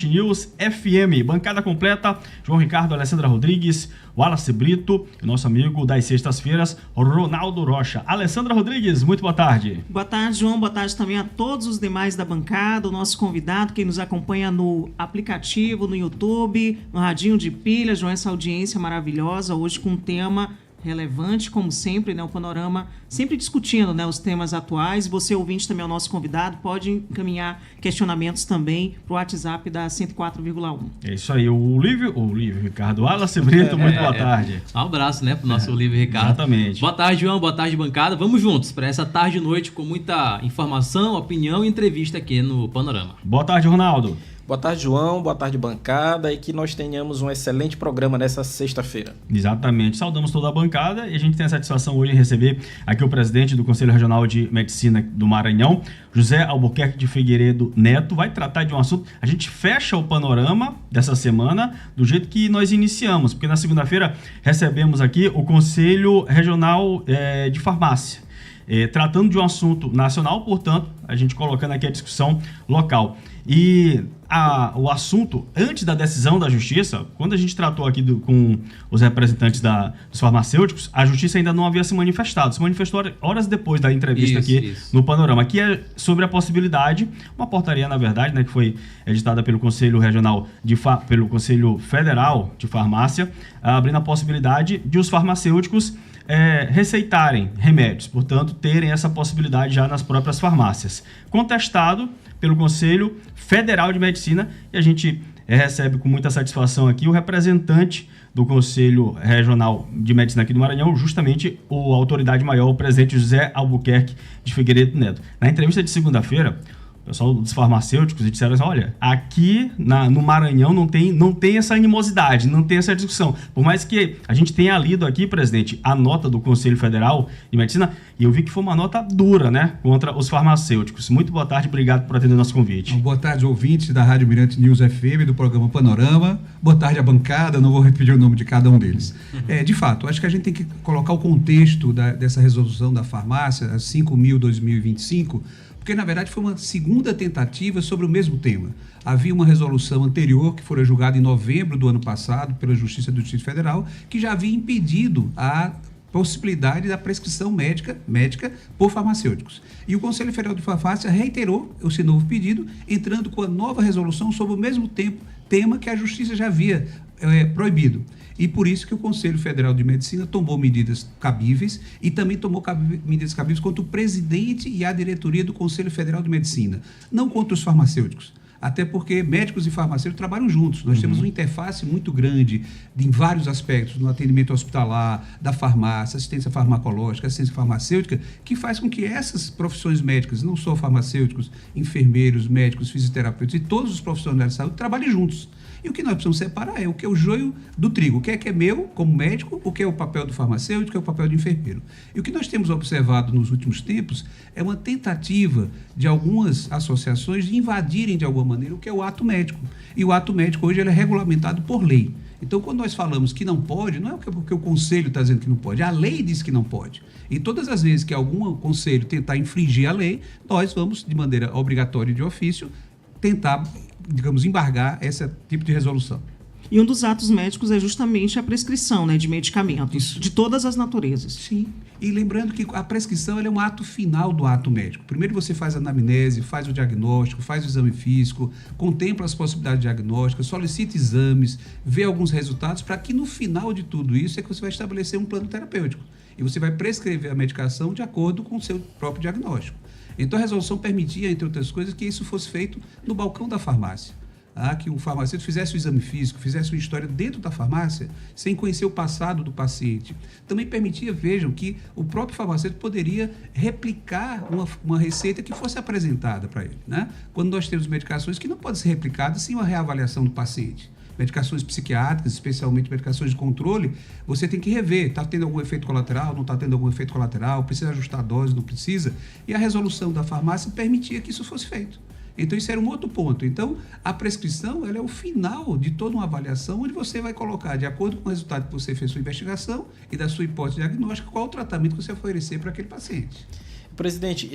Mirante News FM. Bancada completa, João Ricardo, Alessandra Rodrigues, Wallace Brito e nosso amigo das sextas-feiras, Ronaldo Rocha. Alessandra Rodrigues, muito boa tarde. Boa tarde, João. Boa tarde também a todos os demais da bancada, o nosso convidado, quem nos acompanha no aplicativo, no YouTube, no Radinho de Pilha, João, essa audiência maravilhosa, hoje com um tema relevante, como sempre, né? O Panorama sempre discutindo, né, os temas atuais. Você, ouvinte, também é o nosso convidado, pode encaminhar questionamentos também para o WhatsApp da 104,1. É isso aí, o Olívio Ricardo, Wallace Brito, muito boa tarde. Um abraço, né, pro nosso Olívio Ricardo. Exatamente. Boa tarde, João, boa tarde, bancada. Vamos juntos para essa tarde e noite com muita informação, opinião e entrevista aqui no Panorama. Boa tarde, Ronaldo. Boa tarde, João. Boa tarde, bancada. E que nós tenhamos um excelente programa nessa sexta-feira. Exatamente. Saudamos toda a bancada e a gente tem a satisfação hoje em receber aqui o presidente do Conselho Regional de Medicina do Maranhão, José Albuquerque de Figueiredo Neto. Vai tratar de um assunto. A gente fecha o panorama dessa semana do jeito que nós iniciamos, porque na segunda-feira recebemos aqui o Conselho Regional de Farmácia. Tratando de um assunto nacional, portanto, a gente colocando aqui a discussão local. E o assunto, antes da decisão da Justiça, quando a gente tratou aqui com os representantes dos farmacêuticos, a Justiça ainda não havia se manifestado. Se manifestou horas depois da entrevista no Panorama, que é sobre a possibilidade, uma portaria, na verdade, né, que foi editada pelo Conselho Regional, pelo Conselho Federal de Farmácia, abrindo a possibilidade de os farmacêuticos receitarem remédios, portanto, terem essa possibilidade já nas próprias farmácias. Contestado pelo Conselho Federal de Medicina, e a gente recebe com muita satisfação aqui o representante do Conselho Regional de Medicina aqui do Maranhão, justamente a autoridade maior, o presidente José Albuquerque de Figueiredo Neto. Na entrevista de segunda-feira, o pessoal dos farmacêuticos disseram assim, olha, aqui no Maranhão não tem essa animosidade, não tem essa discussão. Por mais que a gente tenha lido aqui, presidente, a nota do Conselho Federal de Medicina, e eu vi que foi uma nota dura, né, contra os farmacêuticos. Muito boa tarde, obrigado por atender o nosso convite. Boa tarde, ouvintes da Rádio Mirante News FM, do programa Panorama. Boa tarde à bancada, não vou repetir o nome de cada um deles. De fato, acho que a gente tem que colocar o contexto dessa resolução da farmácia, a 5.000/2025, porque, na verdade, foi uma segunda tentativa sobre o mesmo tema. Havia uma resolução anterior, que foi julgada em novembro do ano passado, pela Justiça do Distrito Federal, que já havia impedido a possibilidade da prescrição médica por farmacêuticos. E o Conselho Federal de Farmácia reiterou esse novo pedido, entrando com a nova resolução sobre o mesmo tema que a Justiça já havia proibido. E por isso que o Conselho Federal de Medicina tomou medidas cabíveis e também tomou medidas cabíveis contra o presidente e a diretoria do Conselho Federal de Medicina, não contra os farmacêuticos. Até porque médicos e farmacêuticos trabalham juntos. Nós temos uma interface muito grande em vários aspectos, no atendimento hospitalar, da farmácia, assistência farmacológica, assistência farmacêutica, que faz com que essas profissões médicas, não só farmacêuticos, enfermeiros, médicos, fisioterapeutas e todos os profissionais de saúde trabalhem juntos. E o que nós precisamos separar é o que é o joio do trigo, o que é meu como médico, o que é o papel do farmacêutico, o que é o papel do enfermeiro. E o que nós temos observado nos últimos tempos é uma tentativa de algumas associações de invadirem de alguma maneira o que é o ato médico. E o ato médico hoje ele é regulamentado por lei. Então, quando nós falamos que não pode, não é porque o conselho está dizendo que não pode, a lei diz que não pode. E todas as vezes que algum conselho tentar infringir a lei, nós vamos, de maneira obrigatória e de ofício, tentar, digamos, embargar esse tipo de resolução. E um dos atos médicos é justamente a prescrição, né, de medicamentos, de todas as naturezas. Sim. E lembrando que a prescrição ela é um ato final do ato médico. Primeiro você faz a anamnese, faz o diagnóstico, faz o exame físico, contempla as possibilidades diagnósticas, solicita exames, vê alguns resultados, para que no final de tudo isso é que você vai estabelecer um plano terapêutico. E você vai prescrever a medicação de acordo com o seu próprio diagnóstico. Então a resolução permitia, entre outras coisas, que isso fosse feito no balcão da farmácia. Que o farmacêutico fizesse o exame físico, fizesse uma história dentro da farmácia, sem conhecer o passado do paciente. Também permitia, vejam, que o próprio farmacêutico poderia replicar uma receita que fosse apresentada para ele, né? Quando nós temos medicações que não podem ser replicadas sem uma reavaliação do paciente. Medicações psiquiátricas, especialmente medicações de controle, você tem que rever, está tendo algum efeito colateral, não está tendo algum efeito colateral, precisa ajustar a dose, não precisa. E a resolução da farmácia permitia que isso fosse feito. Então, isso era um outro ponto. Então, a prescrição ela é o final de toda uma avaliação onde você vai colocar, de acordo com o resultado que você fez sua investigação e da sua hipótese diagnóstica, qual o tratamento que você vai oferecer para aquele paciente. Presidente,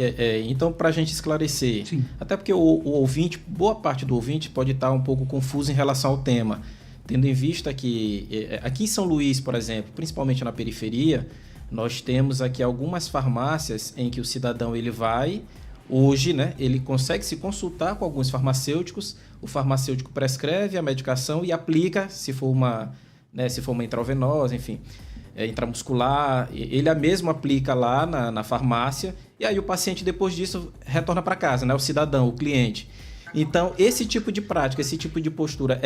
então, para a gente esclarecer, Sim. até porque o ouvinte, boa parte do ouvinte pode estar um pouco confuso em relação ao tema, tendo em vista que aqui em São Luís, por exemplo, principalmente na periferia, nós temos aqui algumas farmácias em que o cidadão ele vai, hoje, né, ele consegue se consultar com alguns farmacêuticos, o farmacêutico prescreve a medicação e aplica, se for uma intravenosa, enfim, intramuscular, ele mesmo aplica lá na farmácia, e aí o paciente depois disso retorna para casa, né, o cidadão, o cliente. Então, esse tipo de prática, esse tipo de postura,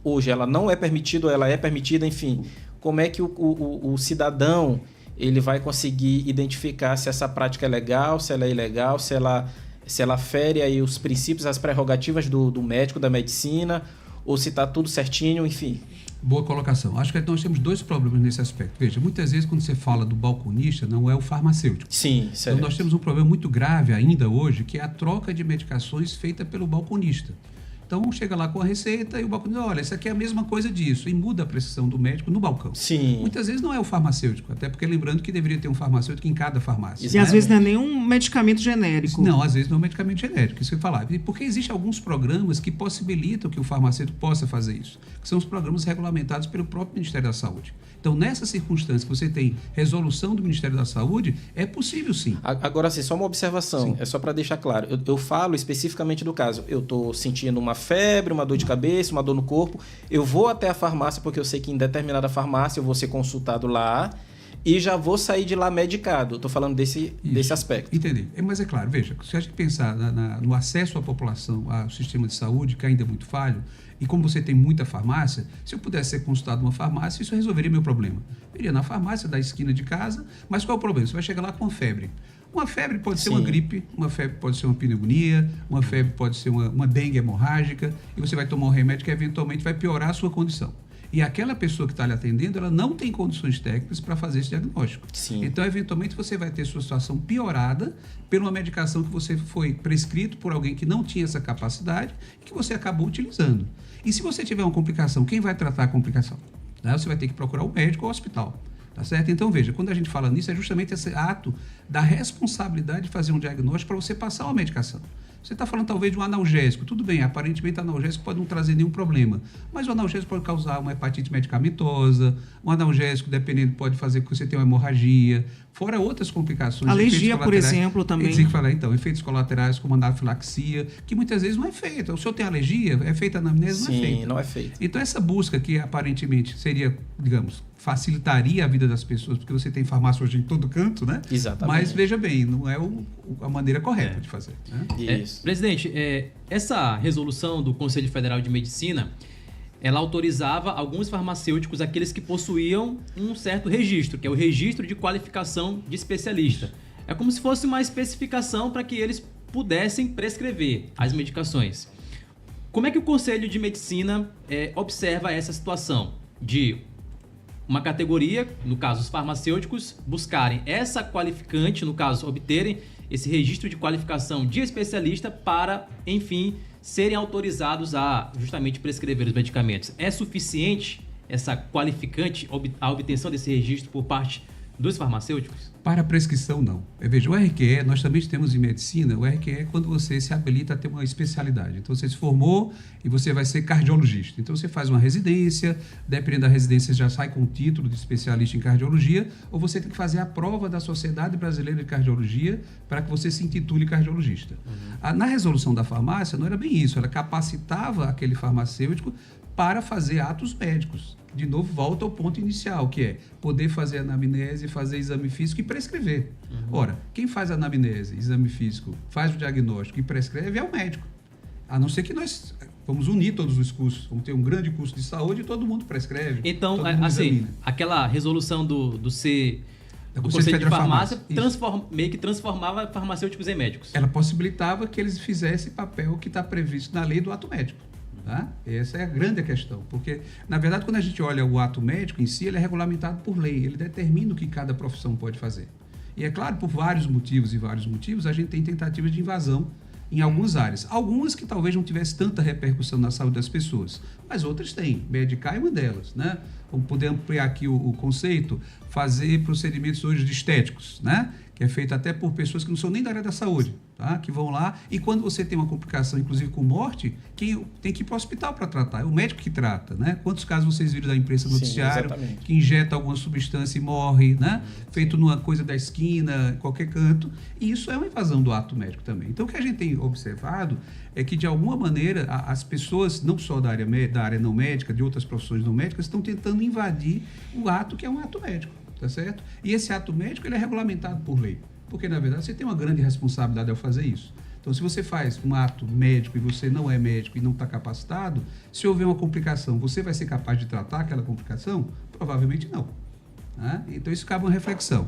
hoje ela não é permitida, ela é permitida, enfim, como é que o cidadão ele vai conseguir identificar se essa prática é legal, se ela é ilegal, se ela fere aí os princípios, as prerrogativas do médico, da medicina, ou se está tudo certinho, enfim. Boa colocação. Acho que nós temos dois problemas nesse aspecto. Veja, muitas vezes quando você fala do balconista, não é o farmacêutico. Sim, certo. Então nós temos um problema muito grave ainda hoje, que é a troca de medicações feita pelo balconista. Então chega lá com a receita e o balconista, olha, isso aqui é a mesma coisa disso, e muda a prescrição do médico no balcão. Sim. Muitas vezes não é o farmacêutico, até porque lembrando que deveria ter um farmacêutico em cada farmácia. E às vezes não é nenhum medicamento genérico. Não, às vezes não é um medicamento genérico, isso que eu ia falar. Porque existem alguns programas que possibilitam que o farmacêutico possa fazer isso, que são os programas regulamentados pelo próprio Ministério da Saúde. Então, nessa circunstância que você tem resolução do Ministério da Saúde, é possível sim. Agora, assim, só uma observação, Sim. é só para deixar claro. Eu falo especificamente do caso. Eu estou sentindo uma febre, uma dor de cabeça, uma dor no corpo. Eu vou até a farmácia, porque eu sei que em determinada farmácia eu vou ser consultado lá e já vou sair de lá medicado. Estou falando desse aspecto. Entendi. Mas é claro, veja, se a gente pensar no acesso à população ao sistema de saúde, que ainda é muito falho, e como você tem muita farmácia, se eu pudesse ser consultado numa farmácia, isso resolveria meu problema. Eu iria na farmácia da esquina de casa, mas qual é o problema? Você vai chegar lá com uma febre. Uma febre pode ser uma gripe, uma febre pode ser uma pneumonia, uma febre pode ser uma dengue hemorrágica, e você vai tomar um remédio que eventualmente vai piorar a sua condição. E aquela pessoa que está lhe atendendo, ela não tem condições técnicas para fazer esse diagnóstico. Sim. Então, eventualmente, você vai ter sua situação piorada por uma medicação que você foi prescrito por alguém que não tinha essa capacidade e que você acabou utilizando. E se você tiver uma complicação, quem vai tratar a complicação? Você vai ter que procurar o médico ou o hospital. Tá certo? Então, veja, quando a gente fala nisso, é justamente esse ato da responsabilidade de fazer um diagnóstico para você passar uma medicação. Você está falando talvez de um analgésico. Tudo bem, aparentemente o analgésico pode não trazer nenhum problema. Mas o analgésico pode causar uma hepatite medicamentosa, um analgésico, dependendo, pode fazer com que você tenha uma hemorragia, fora outras complicações. Alergia, por exemplo, também. Então, efeitos colaterais como anafilaxia, que muitas vezes não é feita. O senhor tem alergia, é feita a anamnese? Não é feita. Sim, não é feita. Então, essa busca que aparentemente seria, digamos, facilitaria a vida das pessoas, porque você tem farmácia hoje em todo canto, né? Exatamente. Mas, veja bem, não é a maneira correta de fazer. Né? Isso. Presidente, essa resolução do Conselho Federal de Medicina, ela autorizava alguns farmacêuticos, aqueles que possuíam um certo registro, que é o registro de qualificação de especialista. É como se fosse uma especificação para que eles pudessem prescrever as medicações. Como é que o Conselho de Medicina observa essa situação de uma categoria, no caso os farmacêuticos, buscarem essa qualificante, no caso obterem esse registro de qualificação de especialista para, enfim, serem autorizados a justamente prescrever os medicamentos? É suficiente essa qualificante, a obtenção desse registro por parte dos farmacêuticos? Para a prescrição, não. Veja, o RQE, nós também temos em medicina, o RQE é quando você se habilita a ter uma especialidade. Então, você se formou e você vai ser cardiologista. Então, você faz uma residência, dependendo da residência, já sai com o título de especialista em cardiologia, ou você tem que fazer a prova da Sociedade Brasileira de Cardiologia para que você se intitule cardiologista. Na resolução da farmácia, não era bem isso, ela capacitava aquele farmacêutico para fazer atos médicos. De novo, volta ao ponto inicial, que é poder fazer anamnese, fazer exame físico e prescrever. Ora, quem faz anamnese, exame físico, faz o diagnóstico e prescreve é o médico. A não ser que nós vamos unir todos os cursos, vamos ter um grande curso de saúde e todo mundo prescreve. Então, assim, examina. Aquela resolução do Conselho de Farmácia meio que transformava farmacêuticos em médicos. Ela possibilitava que eles fizessem papel que está previsto na lei do ato médico. Tá? Essa é a grande questão, porque, na verdade, quando a gente olha o ato médico em si, ele é regulamentado por lei, ele determina o que cada profissão pode fazer. E é claro, por vários motivos, a gente tem tentativas de invasão em algumas áreas. Algumas que talvez não tivessem tanta repercussão na saúde das pessoas, mas outras têm. Medicar é uma delas, né? Vamos poder ampliar aqui o conceito, fazer procedimentos hoje de estéticos, né? que é feito até por pessoas que não são nem da área da saúde, tá? Que vão lá e quando você tem uma complicação, inclusive com morte, quem tem que ir para o hospital para tratar, é o médico que trata, né? Quantos casos vocês viram da imprensa noticiário que injeta alguma substância e morre, né? Feito numa coisa da esquina, qualquer canto, e isso é uma invasão do ato médico também. Então, o que a gente tem observado é que, de alguma maneira, as pessoas, não só da área não médica, de outras profissões não médicas, estão tentando invadir o ato que é um ato médico. Tá certo? E esse ato médico ele é regulamentado por lei, porque na verdade você tem uma grande responsabilidade ao fazer isso. Então, se você faz um ato médico e você não é médico e não está capacitado, se houver uma complicação, você vai ser capaz de tratar aquela complicação? Provavelmente não. Né? Então, isso cabe uma reflexão.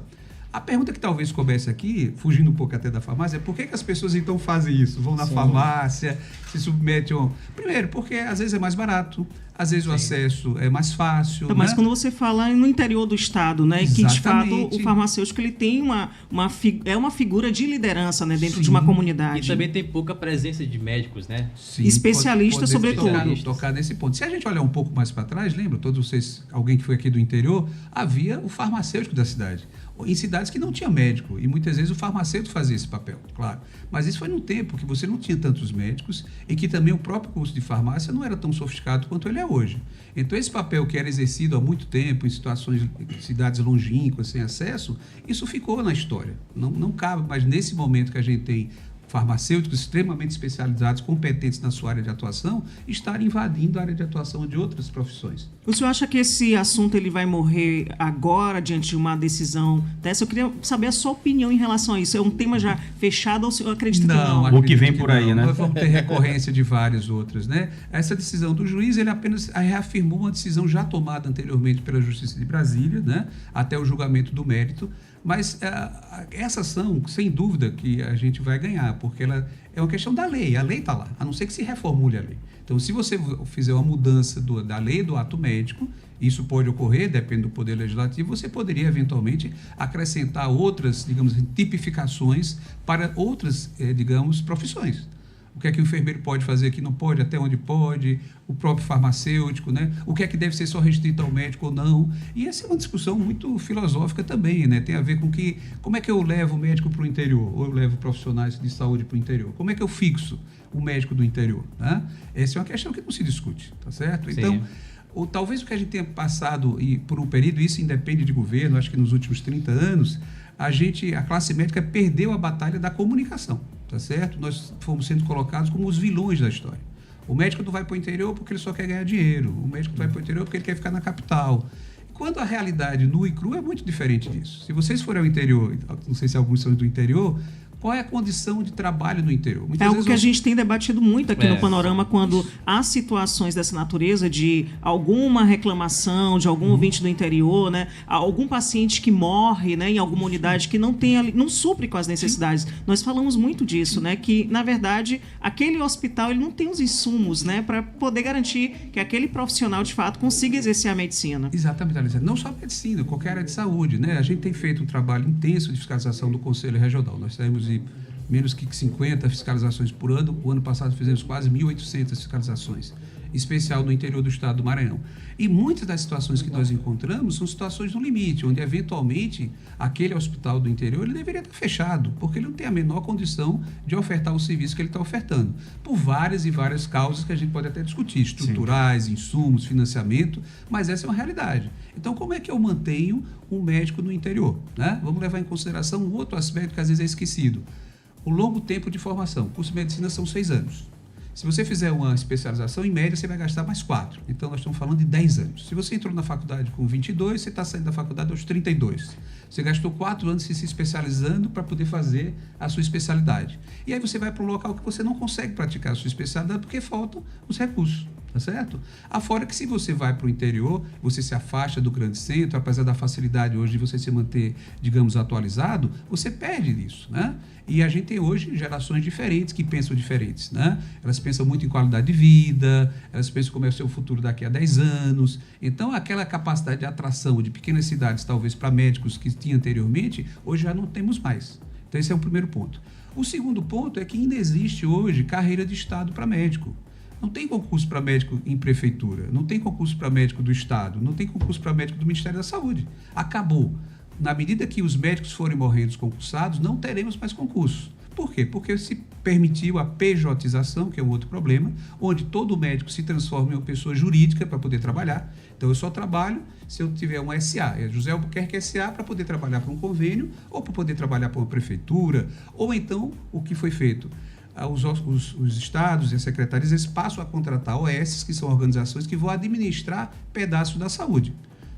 A pergunta que talvez coubesse aqui, fugindo um pouco até da farmácia, é por que as pessoas então fazem isso? Vão na farmácia, se submetem... Primeiro, porque às vezes é mais barato, às vezes o acesso é mais fácil. Então, mas quando você fala no interior do estado, né, que de fato o farmacêutico ele tem uma figura de liderança, né, dentro de uma comunidade. E também tem pouca presença de médicos, né? Sim, especialistas, sobretudo. Tocar nesse ponto. Se a gente olhar um pouco mais para trás, lembra, todos vocês, alguém que foi aqui do interior, havia o farmacêutico da cidade. Em cidades que não tinha médico, e muitas vezes o farmacêutico fazia esse papel, claro. Mas isso foi num tempo que você não tinha tantos médicos e que também o próprio curso de farmácia não era tão sofisticado quanto ele é hoje. Então, esse papel que era exercido há muito tempo em situações, cidades longínquas, sem acesso, isso ficou na história. Não cabe, mas nesse momento que a gente tem farmacêuticos extremamente especializados, competentes na sua área de atuação, estarem invadindo a área de atuação de outras profissões. O senhor acha que esse assunto ele vai morrer agora, diante de uma decisão dessa? Eu queria saber a sua opinião em relação a isso. É um tema já fechado ou o senhor acredita que não? O que vem por aí, né? Nós vamos ter recorrência de várias outras, né? Essa decisão do juiz, ele apenas reafirmou uma decisão já tomada anteriormente pela Justiça de Brasília, né? Até o julgamento do mérito. Mas essa ação, sem dúvida, que a gente vai ganhar, porque ela é uma questão da lei. A lei está lá, a não ser que se reformule a lei. Então, se você fizer uma mudança da lei do ato médico, isso pode ocorrer, depende do Poder Legislativo, você poderia, eventualmente, acrescentar outras, digamos, tipificações para outras, digamos, profissões. O que é que o enfermeiro pode fazer, que não pode, até onde pode, o próprio farmacêutico, né? O que é que deve ser só restrito ao médico ou não. E essa é uma discussão muito filosófica também, né? Tem a ver com como é que eu levo o médico para o interior, ou eu levo profissionais de saúde para o interior. Como é que eu fixo o médico do interior, né? Essa é uma questão que não se discute, tá certo? Sim. Então, talvez o que a gente tenha passado por um período, isso independe de governo, acho que nos últimos 30 anos, a classe médica perdeu a batalha da comunicação. Tá certo? Nós fomos sendo colocados como os vilões da história. O médico não vai para o interior porque ele só quer ganhar dinheiro. O médico não vai para o interior porque ele quer ficar na capital. Quando a realidade nua e crua é muito diferente disso. Se vocês forem ao interior, não sei se alguns são do interior, qual é a condição de trabalho no interior? É algo que a gente tem debatido muito aqui no Panorama, quando há situações dessa natureza de alguma reclamação de algum ouvinte do interior, né? Algum paciente que morre, né, em alguma unidade que não supre com as necessidades. Nós falamos muito disso, né? Que, na verdade, aquele hospital ele não tem os insumos, né, para poder garantir que aquele profissional, de fato, consiga exercer a medicina. Exatamente, Alessandra. Não só a medicina, qualquer área de saúde, né? A gente tem feito um trabalho intenso de fiscalização do Conselho Regional. Nós temos menos que 50 fiscalizações por ano. O ano passado fizemos quase 1.800 fiscalizações, em especial no interior do estado do Maranhão. E muitas das situações que nós encontramos são situações no limite, onde, eventualmente, aquele hospital do interior ele deveria estar fechado, porque ele não tem a menor condição de ofertar o serviço que ele está ofertando, por várias e várias causas que a gente pode até discutir, estruturais, insumos, financiamento, mas essa é uma realidade. Então, como é que eu mantenho um médico no interior, né? Vamos levar em consideração um outro aspecto que às vezes é esquecido. O longo tempo de formação. O curso de medicina são 6 anos. Se você fizer uma especialização, em média, você vai gastar mais 4. Então, nós estamos falando de 10 anos. Se você entrou na faculdade com 22, você está saindo da faculdade aos 32. Você gastou 4 anos se especializando para poder fazer a sua especialidade. E aí você vai para um local que você não consegue praticar a sua especialidade porque faltam os recursos. Tá certo? Afora que se você vai para o interior, você se afasta do grande centro, apesar da facilidade hoje de você se manter, digamos, atualizado, você perde isso, né? E a gente tem hoje gerações diferentes que pensam diferentes, né? Elas pensam muito em qualidade de vida, elas pensam como é o seu futuro daqui a 10 anos. Então, aquela capacidade de atração de pequenas cidades, talvez para médicos que tinha anteriormente, hoje já não temos mais. Então, esse é o primeiro ponto. O segundo ponto é que ainda existe hoje carreira de Estado para médico. Não tem concurso para médico em prefeitura, não tem concurso para médico do Estado, não tem concurso para médico do Ministério da Saúde. Acabou. na medida que os médicos forem morrendo concursados, não teremos mais concursos. Por quê? Porque se permitiu a pejotização, que é um outro problema, onde todo médico se transforma em uma pessoa jurídica para poder trabalhar. Então, eu só trabalho se eu tiver uma SA, é José Albuquerque SA, para poder trabalhar para um convênio, ou para poder trabalhar para uma prefeitura, ou então, o que foi feito? Os estados e as secretarias eles passam a contratar OS, que são organizações que vão administrar pedaços da saúde.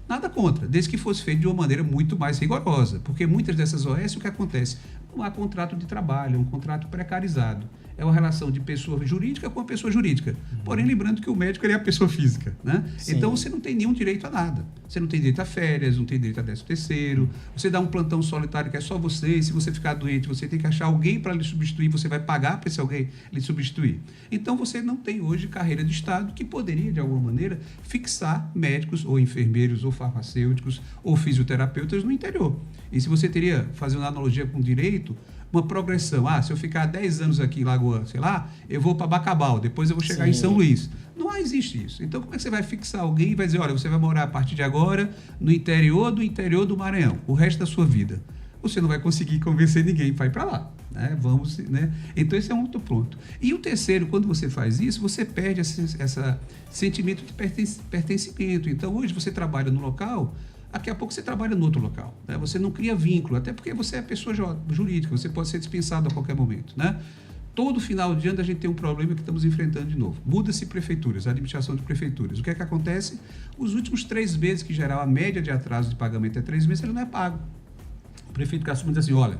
Nada contra, desde que fosse feito de uma maneira muito mais rigorosa, porque muitas dessas OS, o que acontece? Não há contrato de trabalho, é um contrato precarizado. É uma relação de pessoa jurídica com a pessoa jurídica. Porém, lembrando que o médico ele é a pessoa física, né? Então, você não tem nenhum direito a nada. Você não tem direito a férias, não tem direito a 13º. Você dá um plantão solitário que é só você. E se você ficar doente, você tem que achar alguém para lhe substituir. Você vai pagar para esse alguém lhe substituir. Então, você não tem hoje carreira de Estado que poderia, de alguma maneira, fixar médicos ou enfermeiros ou farmacêuticos ou fisioterapeutas no interior. E se você teria, fazendo uma analogia com direito, uma progressão. Se eu ficar 10 anos aqui em Lagoa, sei lá, eu vou para Bacabal, depois eu vou chegar em São Luís. Não existe isso. Então, como é que você vai fixar alguém e vai dizer, olha, você vai morar a partir de agora no interior do Maranhão, o resto da sua vida? Você não vai conseguir convencer ninguém para ir para lá. Né? Então, esse é um outro ponto. E o terceiro, quando você faz isso, você perde esse sentimento de pertencimento. Então, hoje você trabalha no local, daqui a pouco você trabalha no outro local. Né? Você não cria vínculo, até porque você é pessoa jurídica, você pode ser dispensado a qualquer momento. Né? Todo final de ano a gente tem um problema que estamos enfrentando de novo. Muda-se prefeituras, a administração de prefeituras. O que é que acontece? Os últimos 3 meses, que geral a média de atraso de pagamento é 3 meses, ele não é pago. O prefeito que assume diz assim, olha,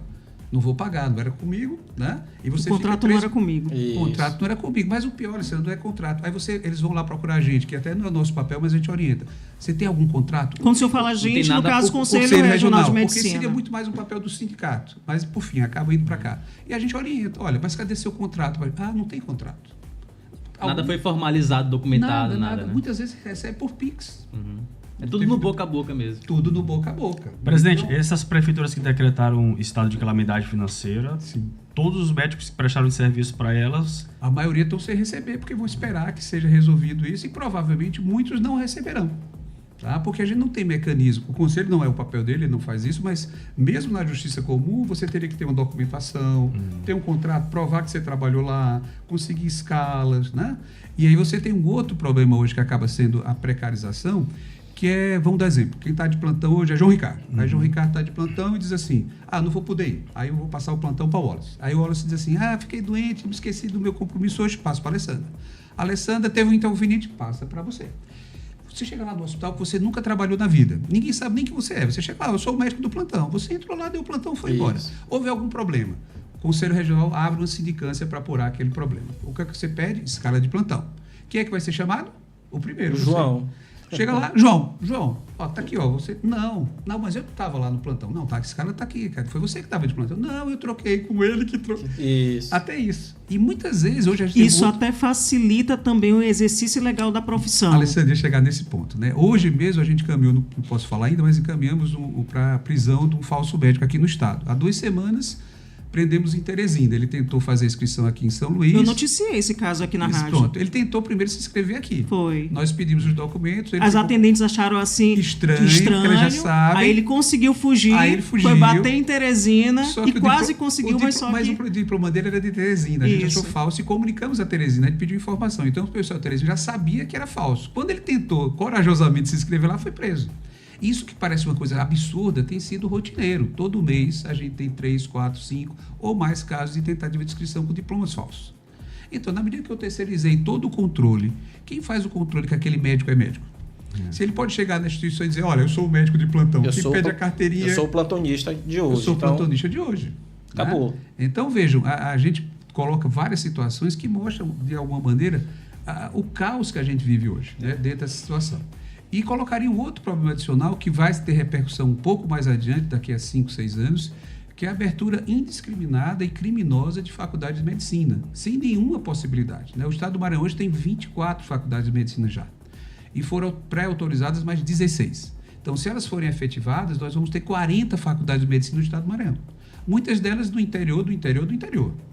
não vou pagar, não era comigo, né? E você o contrato não era comigo. O contrato não era comigo, mas o pior, Alessandro, não é contrato. Aí eles vão lá procurar a gente, que até não é nosso papel, mas a gente orienta. Você tem algum contrato? Quando o senhor fala gente, no caso, Conselho Regional de Medicina. Porque seria muito mais um papel do sindicato. Mas, por fim, acaba indo para cá. E a gente orienta, olha, mas cadê seu contrato? Não tem contrato. Nada foi formalizado, documentado, nada. Né? Muitas vezes recebe por Pix. É tudo no boca a boca mesmo. Tudo no boca a boca. Presidente, essas prefeituras que decretaram estado de calamidade financeira, sim, todos os médicos que prestaram serviço para elas... A maioria estão sem receber, porque vão esperar que seja resolvido isso e provavelmente muitos não receberão. Tá? Porque a gente não tem mecanismo. O Conselho não é o papel dele, ele não faz isso, mas mesmo na Justiça Comum, você teria que ter uma documentação, ter um contrato, provar que você trabalhou lá, conseguir escalas, né? E aí você tem um outro problema hoje que acaba sendo a precarização, que é, vamos dar exemplo, quem está de plantão hoje é João Ricardo. Aí João Ricardo está de plantão e diz assim, não vou poder ir. Aí eu vou passar o plantão para o Wallace. Aí o Wallace diz assim, fiquei doente, me esqueci do meu compromisso hoje, passo para a Alessandra. A Alessandra teve um interveniente, passa para você. Você chega lá no hospital que você nunca trabalhou na vida. Ninguém sabe nem quem você é. Você chega lá, eu sou o médico do plantão. Você entrou lá, deu o plantão, foi embora. Houve algum problema. O Conselho Regional abre uma sindicância para apurar aquele problema. O que é que você pede? Escala de plantão. Quem é que vai ser chamado? O primeiro. O João. Chega lá, João, tá aqui, você... Não, mas eu estava lá no plantão. Não, esse cara tá aqui, cara. Foi você que estava de plantão. Não, eu troquei com ele que trocou. Isso. Até isso. E muitas vezes, hoje a gente isso até facilita também o exercício legal da profissão. Alessandra, ia chegar nesse ponto, né? Hoje mesmo a gente caminhou, não posso falar ainda, mas encaminhamos para a prisão de um falso médico aqui no estado. Há 2 semanas... prendemos em Teresina. Ele tentou fazer a inscrição aqui em São Luís. Eu noticiei esse caso aqui na rádio. Pronto. Ele tentou primeiro se inscrever aqui. Foi. Nós pedimos os documentos. As atendentes acharam assim estranho, que elas já sabem. Aí ele conseguiu fugir. Foi bater em Teresina e quase conseguiu, mas o diploma dele era de Teresina. A gente achou falso e comunicamos a Teresina. A gente pediu informação. Então o pessoal de Teresina já sabia que era falso. Quando ele tentou corajosamente se inscrever lá, foi preso. Isso que parece uma coisa absurda tem sido rotineiro. Todo mês a gente tem 3, 4, 5 ou mais casos de tentativa de inscrição com diplomas falsos. Então, na medida que eu terceirizei todo o controle, quem faz o controle que aquele médico é médico? Se ele pode chegar na instituição e dizer, olha, eu sou o médico de plantão, quem pede a carteirinha... Eu sou o plantonista de hoje. Eu sou o plantonista de hoje. Acabou. Né? Então, vejam, a gente coloca várias situações que mostram, de alguma maneira, o caos que a gente vive hoje, né, dentro dessa situação. E colocaria um outro problema adicional que vai ter repercussão um pouco mais adiante, daqui a 5, 6 anos, que é a abertura indiscriminada e criminosa de faculdades de medicina, sem nenhuma possibilidade. Né? O estado do Maranhão hoje tem 24 faculdades de medicina já. E foram pré-autorizadas mais 16. Então, se elas forem efetivadas, nós vamos ter 40 faculdades de medicina no estado do Maranhão. Muitas delas do interior,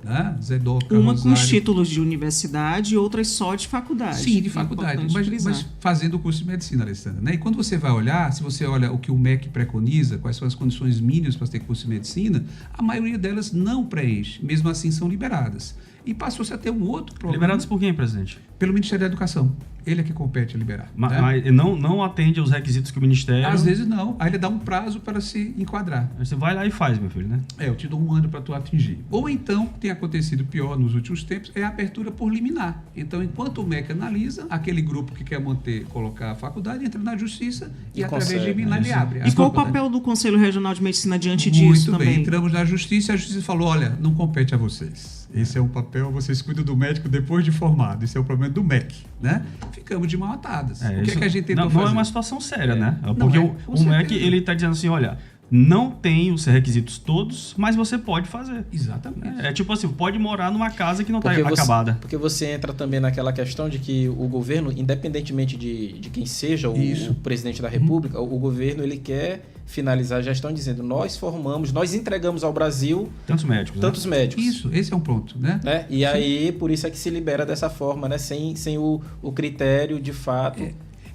né? Zedoca, Uma com os Rosário. títulos de universidade e outras só de faculdade. Sim, de faculdade, mas fazendo o curso de medicina, Alessandra. Né? E quando você vai olhar, se você olha o que o MEC preconiza, quais são as condições mínimas para ter curso de medicina, a maioria delas não preenche, mesmo assim são liberadas. E passou-se a ter um outro problema. Liberados por quem, presidente? Pelo Ministério da Educação. Ele é que compete a liberar. Mas, né? mas não atende aos requisitos que o Ministério... Às vezes não. Aí ele dá um prazo para se enquadrar. Você vai lá e faz, meu filho, né? Eu te dou um ano para tu atingir. Ou então, o que tem acontecido pior nos últimos tempos, é a abertura por liminar. Então, enquanto o MEC analisa, aquele grupo que quer colocar a faculdade, entra na justiça e através de liminar ele abre. E qual o papel do Conselho Regional de Medicina diante disso também? Muito bem. Entramos na justiça e a justiça falou, olha, não compete a vocês. Esse é um papel, vocês cuidam do médico depois de formado. Esse é o problema do MEC, né? Ficamos de mão atadas. O que é que a gente tentou fazer? Não é uma situação séria, né? Porque com o MEC, certeza. ele está dizendo assim, olha, não tem os requisitos todos, mas você pode fazer. Exatamente. É tipo assim, pode morar numa casa que não está Porque acabada. Porque você entra também naquela questão de que o governo, independentemente de quem seja o presidente da República, o governo ele quer finalizar a gestão dizendo nós entregamos ao Brasil Tantos médicos. médicos. Isso, esse é um ponto, né? E aí, por isso é que se libera dessa forma, né? Sem o critério de fato.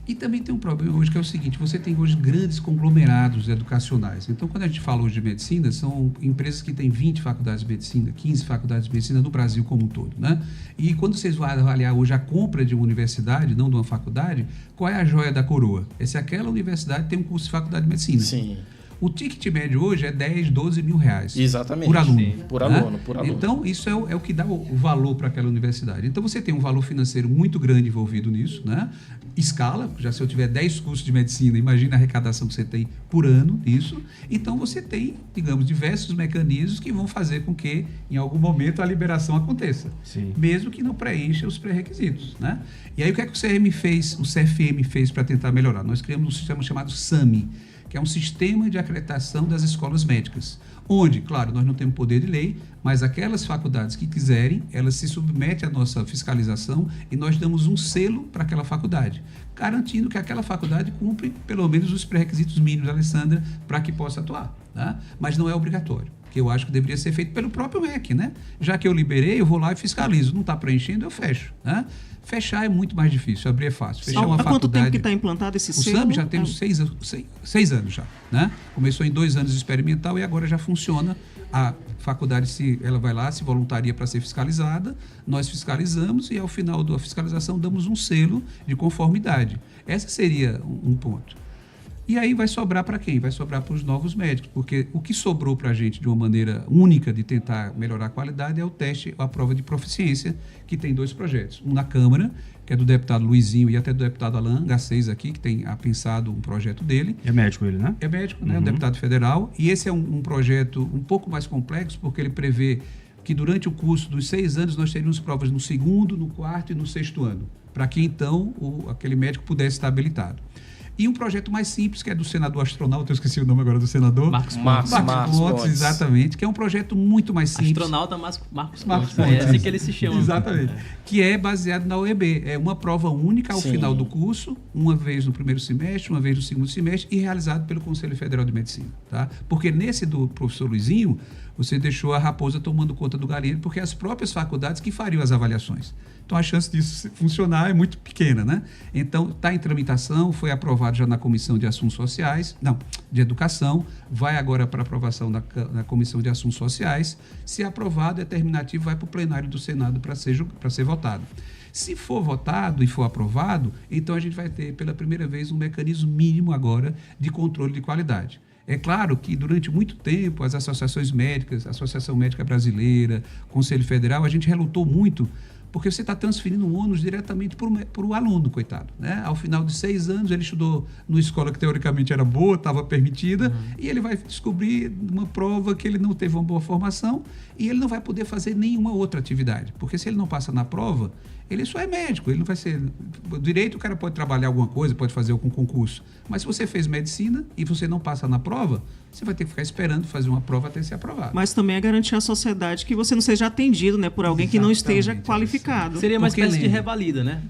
E também tem um problema hoje que é o seguinte, você tem hoje grandes conglomerados educacionais. Então, quando a gente fala hoje de medicina, são empresas que têm 20 faculdades de medicina, 15 faculdades de medicina no Brasil como um todo, né? E quando vocês vão avaliar hoje a compra de uma universidade, não de uma faculdade, qual é a joia da coroa? É se aquela universidade tem um curso de faculdade de medicina. Sim. O ticket médio hoje é 10, 12 mil reais. Exatamente. Por aluno. Sim. Por aluno. Então, isso é o que dá o valor para aquela universidade. Então, você tem um valor financeiro muito grande envolvido nisso, né? Escala, já se eu tiver 10 cursos de medicina, imagina a arrecadação que você tem por ano disso. Então, você tem, digamos, diversos mecanismos que vão fazer com que, em algum momento, a liberação aconteça. Sim. Mesmo que não preencha os pré-requisitos, né? E aí, o que é que o CFM fez para tentar melhorar? Nós criamos um sistema chamado SAMI, que é um sistema de acreditação das escolas médicas, onde, claro, nós não temos poder de lei, mas aquelas faculdades que quiserem, elas se submetem à nossa fiscalização e nós damos um selo para aquela faculdade, garantindo que aquela faculdade cumpre pelo menos os pré-requisitos mínimos, Alessandra, para que possa atuar, tá? Mas não é obrigatório, que eu acho que deveria ser feito pelo próprio MEC, né? Já que eu liberei, eu vou lá e fiscalizo, não está preenchendo, eu fecho, né? Fechar é muito mais difícil, abrir é fácil. Fechar uma faculdade... Há quanto tempo que está implantado esse selo? O SAMI já temos 6 anos já, né? Começou em 2 anos experimental e agora já funciona. A faculdade, ela vai lá, se voluntaria para ser fiscalizada, nós fiscalizamos e ao final da fiscalização damos um selo de conformidade. Esse seria um ponto. E aí vai sobrar para quem? Vai sobrar para os novos médicos, porque o que sobrou para a gente de uma maneira única de tentar melhorar a qualidade é o teste, a prova de proficiência, que tem 2 projetos. Um na Câmara, que é do deputado Luizinho e até do deputado Alain Garcês aqui, que tem pensado um projeto dele. É médico ele, né? É médico, né? Um deputado federal. E esse é um projeto um pouco mais complexo, porque ele prevê que durante o curso dos 6 anos nós teríamos provas no 2º, no 4º e no 6º ano, para que então aquele médico pudesse estar habilitado. E um projeto mais simples, que é do senador astronauta, eu esqueci o nome agora do senador. Marcos Pontes, exatamente, que é um projeto muito mais simples. Astronauta Marcos Pontes. É assim que ele se chama. Exatamente. Que é baseado na OEB. É uma prova única ao final do curso, uma vez no primeiro semestre, uma vez no segundo semestre, e realizado pelo Conselho Federal de Medicina. Tá? Porque nesse do professor Luizinho, você deixou a raposa tomando conta do galinheiro, porque é as próprias faculdades que fariam as avaliações. Então, a chance disso funcionar é muito pequena, né? Então, está em tramitação, foi aprovado já na Comissão de Assuntos Sociais, de Educação, vai agora para aprovação na Comissão de Assuntos Sociais. Se aprovado, é terminativo, vai para o plenário do Senado para ser votado. Se for votado e for aprovado, então a gente vai ter, pela primeira vez, um mecanismo mínimo agora de controle de qualidade. É claro que, durante muito tempo, as associações médicas, a Associação Médica Brasileira, Conselho Federal, a gente relutou muito, porque você está transferindo um ônus diretamente para o aluno, coitado. Né? Ao final de 6 anos, ele estudou numa escola que, teoricamente, era boa, estava permitida, e ele vai descobrir uma prova que ele não teve uma boa formação e ele não vai poder fazer nenhuma outra atividade. Porque se ele não passa na prova, ele só é médico, ele não vai ser... Direito, o cara pode trabalhar alguma coisa, pode fazer algum concurso. Mas se você fez medicina e você não passa na prova, você vai ter que ficar esperando fazer uma prova até ser aprovado. Mas também é garantir à sociedade que você não seja atendido, né, por alguém que não esteja qualificado. Seria uma espécie de revalida, né?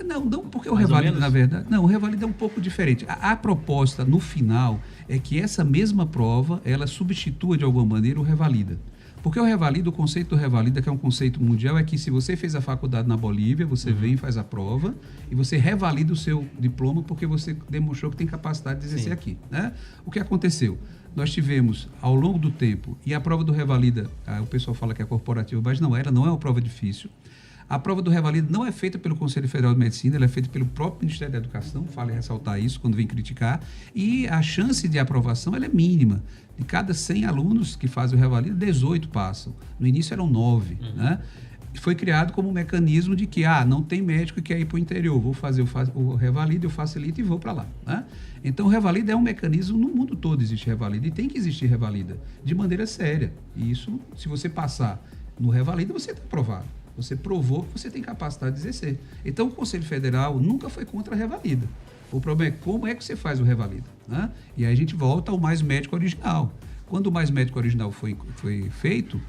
Não, porque o Mais ou revalida, menos? na verdade... Não, o revalida é um pouco diferente. A proposta, no final, é que essa mesma prova, ela substitua, de alguma maneira, o revalida. Porque o revalida, o conceito do revalida, que é um conceito mundial, é que se você fez a faculdade na Bolívia, você vem e faz a prova, e você revalida o seu diploma porque você demonstrou que tem capacidade de exercer aqui, né? O que aconteceu? Nós tivemos, ao longo do tempo, e a prova do revalida, o pessoal fala que é corporativa, mas não é uma prova difícil. A prova do revalida não é feita pelo Conselho Federal de Medicina, ela é feita pelo próprio Ministério da Educação, vale ressaltar isso quando vem criticar, e a chance de aprovação ela é mínima. De cada 100 alunos que fazem o revalida, 18 passam. No início eram 9, né? Foi criado como um mecanismo de que, não tem médico que quer ir para o interior, vou fazer o revalida, eu facilito e vou para lá, né? Então, o revalida é um mecanismo, no mundo todo existe revalida, e tem que existir revalida, de maneira séria. E isso, se você passar no revalida, você está aprovado. Você provou que você tem capacidade de exercer. Então, o Conselho Federal nunca foi contra a revalida. O problema é como é que você faz o revalida, né? E aí a gente volta ao mais médico original. Quando o mais médico original foi feito,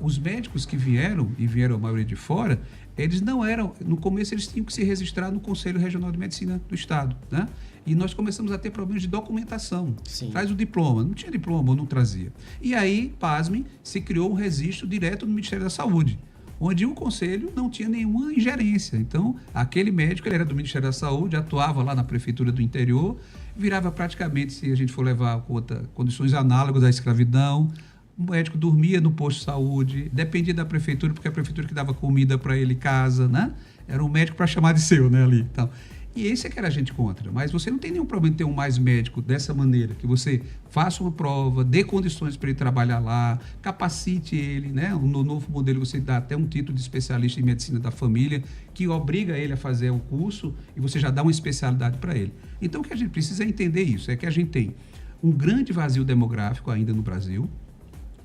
os médicos que vieram, e vieram a maioria de fora, eles não eram... No começo, eles tinham que se registrar no Conselho Regional de Medicina do Estado, né? E nós começamos a ter problemas de documentação. Sim. Traz o diploma. Não tinha diploma ou não trazia. E aí, pasmem, se criou um registro direto no Ministério da Saúde, onde o conselho não tinha nenhuma ingerência. Então, aquele médico, ele era do Ministério da Saúde, atuava lá na prefeitura do interior, virava praticamente, se a gente for levar a conta, condições análogas à escravidão. O médico dormia no posto de saúde, dependia da prefeitura, porque a prefeitura que dava comida para ele em casa, né? Era um médico para chamar de seu, né, ali. Então, e esse é que era a gente contra. Mas você não tem nenhum problema de ter um mais médico dessa maneira, que você faça uma prova, dê condições para ele trabalhar lá, capacite ele, né? No novo modelo você dá até um título de especialista em medicina da família, que obriga ele a fazer o curso e você já dá uma especialidade para ele. Então o que a gente precisa é entender isso, é que a gente tem um grande vazio demográfico ainda no Brasil,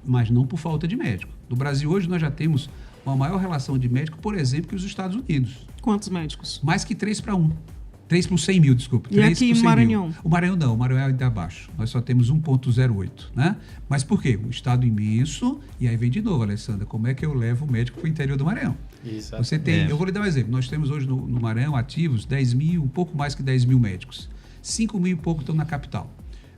mas não por falta de médico. No Brasil hoje nós já temos uma maior relação de médico, por exemplo, que os Estados Unidos. Quantos médicos? Mais que 3:1. 3 por 100 mil, desculpa. E aqui em Maranhão? O Maranhão não, o Maranhão é ainda abaixo. Nós só temos 1,08, né? Mas por quê? Um estado imenso, e aí vem de novo, Alessandra, como é que eu levo o médico para o interior do Maranhão? Isso. Você tem, eu vou lhe dar um exemplo, nós temos hoje no Maranhão ativos 10 mil, um pouco mais que 10 mil médicos. 5 mil e pouco estão na capital.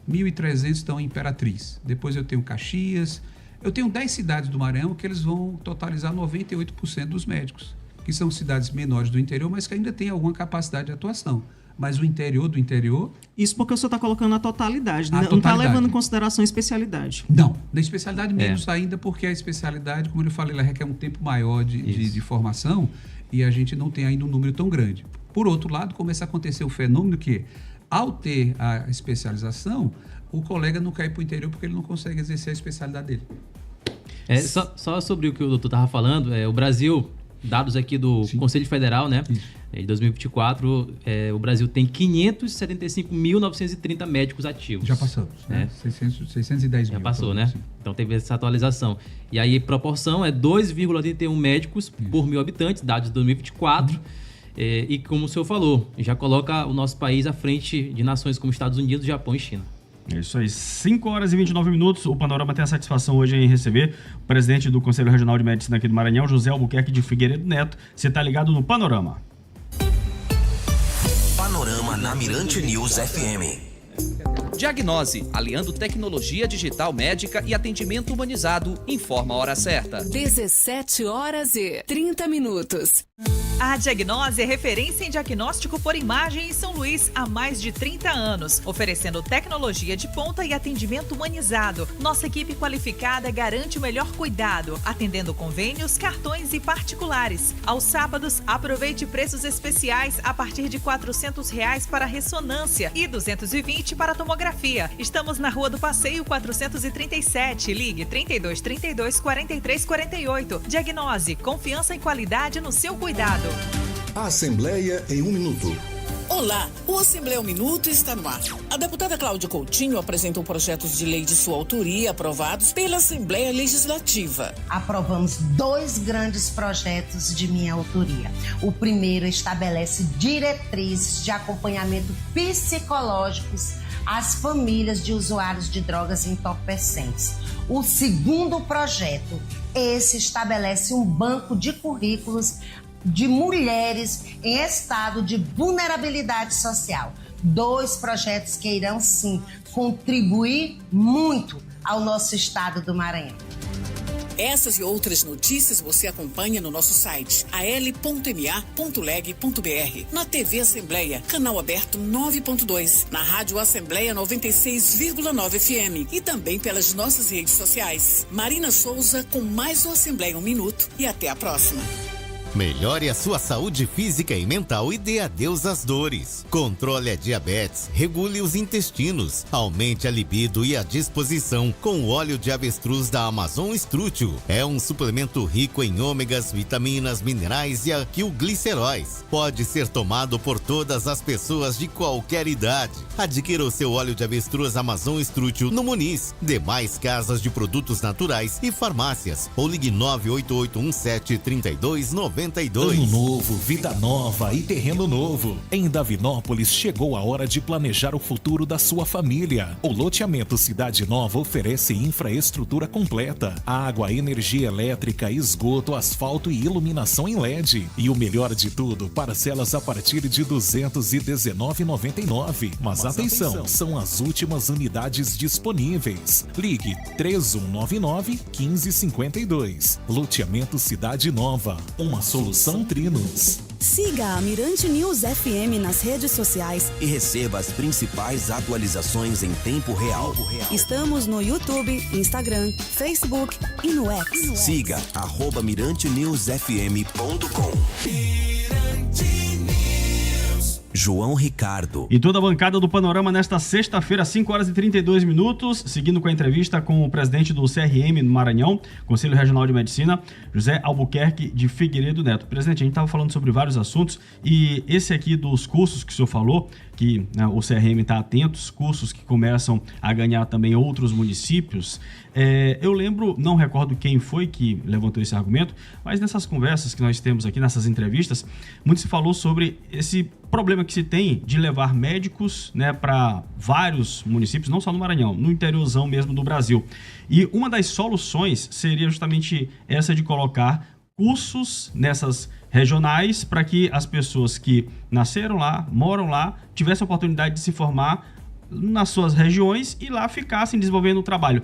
1.300 estão em Imperatriz. Depois eu tenho Caxias. Eu tenho 10 cidades do Maranhão que eles vão totalizar 98% dos médicos, que são cidades menores do interior, mas que ainda têm alguma capacidade de atuação. Mas o interior do interior... Isso porque o senhor está colocando a totalidade, A não está totalidade. levando em consideração a especialidade. Não, da especialidade menos ainda, porque a especialidade, como eu falei, ela requer um tempo maior de formação e a gente não tem ainda um número tão grande. Por outro lado, começa a acontecer o fenômeno que, ao ter a especialização, o colega não cai para o interior porque ele não consegue exercer a especialidade dele. Só sobre o que o doutor estava falando, o Brasil, dados aqui do Conselho Federal, né? Em 2024, o Brasil tem 575.930 médicos ativos. Já passamos, né? 610 mil. Já passou, né? Sim. Então teve essa atualização. E aí, proporção é 2,81 médicos por 1.000 habitantes, dados de 2024. E como o senhor falou, já coloca o nosso país à frente de nações como Estados Unidos, Japão e China. É isso aí, 5 horas e 29 minutos. O Panorama tem a satisfação hoje em receber o presidente do Conselho Regional de Medicina aqui do Maranhão, José Albuquerque de Figueiredo Neto. Você está ligado no Panorama. Panorama na Mirante News FM. Diagnose, aliando tecnologia digital médica e atendimento humanizado, informa a hora certa. 17h30. A Diagnose é referência em diagnóstico por imagem em São Luís há mais de 30 anos, oferecendo tecnologia de ponta e atendimento humanizado. Nossa equipe qualificada garante o melhor cuidado, atendendo convênios, cartões e particulares. Aos sábados, aproveite preços especiais a partir de R$ 400 para ressonância e R$ 220 para tomografia. Estamos na Rua do Passeio 437. Ligue 3232 4348. Diagnose, confiança e qualidade no seu cuidado. Assembleia em 1 minuto. Olá, o Assembleia 1 Minuto está no ar. A deputada Cláudia Coutinho apresentou projetos de lei de sua autoria aprovados pela Assembleia Legislativa. Aprovamos 2 grandes projetos de minha autoria. O primeiro estabelece diretrizes de acompanhamento psicológicos às famílias de usuários de drogas entorpecentes. O segundo projeto, esse estabelece um banco de currículos de mulheres em estado de vulnerabilidade social. 2 projetos que irão, sim, contribuir muito ao nosso estado do Maranhão. Essas e outras notícias você acompanha no nosso site al.ma.leg.br, na TV Assembleia, canal aberto 9.2, na Rádio Assembleia 96,9 FM e também pelas nossas redes sociais. Marina Souza com mais um Assembleia 1 Minuto e até a próxima. Melhore a sua saúde física e mental e dê adeus às dores. Controle a diabetes, regule os intestinos, aumente a libido e a disposição com o óleo de avestruz da Amazon Strútil. É um suplemento rico em ômegas, vitaminas, minerais e aquilgliceróis. Pode ser tomado por todas as pessoas de qualquer idade. Adquira o seu óleo de avestruz Amazon Strútil no Muniz, demais casas de produtos naturais e farmácias. Ou ligue 988173290. Ano novo, vida nova e terreno novo. Em Davinópolis chegou a hora de planejar o futuro da sua família. O loteamento Cidade Nova oferece infraestrutura completa: água, energia elétrica, esgoto, asfalto e iluminação em LED. E o melhor de tudo, parcelas a partir de R$ 219,99. Mas atenção, são as últimas unidades disponíveis. Ligue 3199-1552. Loteamento Cidade Nova. Uma solução Trinos. Siga a Mirante News FM nas redes sociais e receba as principais atualizações em tempo real. Estamos no YouTube, Instagram, Facebook e no X. Siga @mirantenewsfm.com. João Ricardo. E toda a bancada do Panorama nesta sexta-feira, 5h32, seguindo com a entrevista com o presidente do CRM no Maranhão, Conselho Regional de Medicina, José Albuquerque de Figueiredo Neto. Presidente, a gente estava falando sobre vários assuntos e esse aqui dos cursos que o senhor falou, que o CRM está atento, os cursos que começam a ganhar também outros municípios. Eu lembro, não recordo quem foi que levantou esse argumento, mas nessas conversas que nós temos aqui, nessas entrevistas, muito se falou sobre esse problema que se tem de levar médicos, né, para vários municípios, não só no Maranhão, no interiorzão mesmo do Brasil. E uma das soluções seria justamente essa de colocar cursos nessas regionais para que as pessoas que nasceram lá, moram lá, tivessem a oportunidade de se formar nas suas regiões e lá ficassem desenvolvendo o trabalho.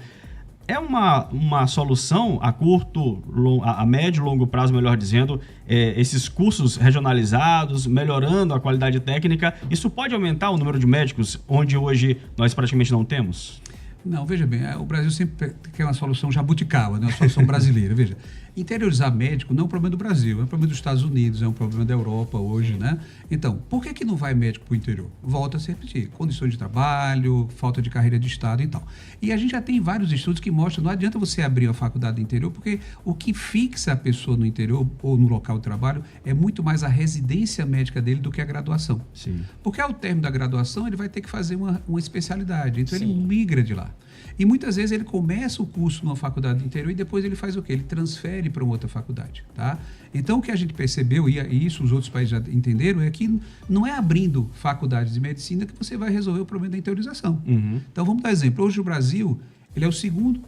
É uma solução a curto, a médio e longo prazo, melhor dizendo, esses cursos regionalizados, melhorando a qualidade técnica, isso pode aumentar o número de médicos onde hoje nós praticamente não temos? Não, veja bem, o Brasil sempre quer uma solução jabuticaba, né? Uma solução brasileira. Veja, interiorizar médico não é um problema do Brasil, é um problema dos Estados Unidos, é um problema da Europa hoje, né? Então, por que não vai médico para o interior? Volta a se repetir, condições de trabalho, falta de carreira de Estado e tal. E a gente já tem vários estudos que mostram, não adianta você abrir uma faculdade do interior, porque o que fixa a pessoa no interior ou no local de trabalho é muito mais a residência médica dele do que a graduação. Sim. Porque ao término da graduação ele vai ter que fazer uma especialidade, então ele migra de lá. E muitas vezes ele começa o curso numa faculdade do interior e depois ele faz o quê? Ele transfere para uma outra faculdade, tá? Então, o que a gente percebeu, e isso os outros países já entenderam, é que não é abrindo faculdades de medicina que você vai resolver o problema da interiorização. Uhum. Então, vamos dar exemplo. Hoje o Brasil, ele é o segundo,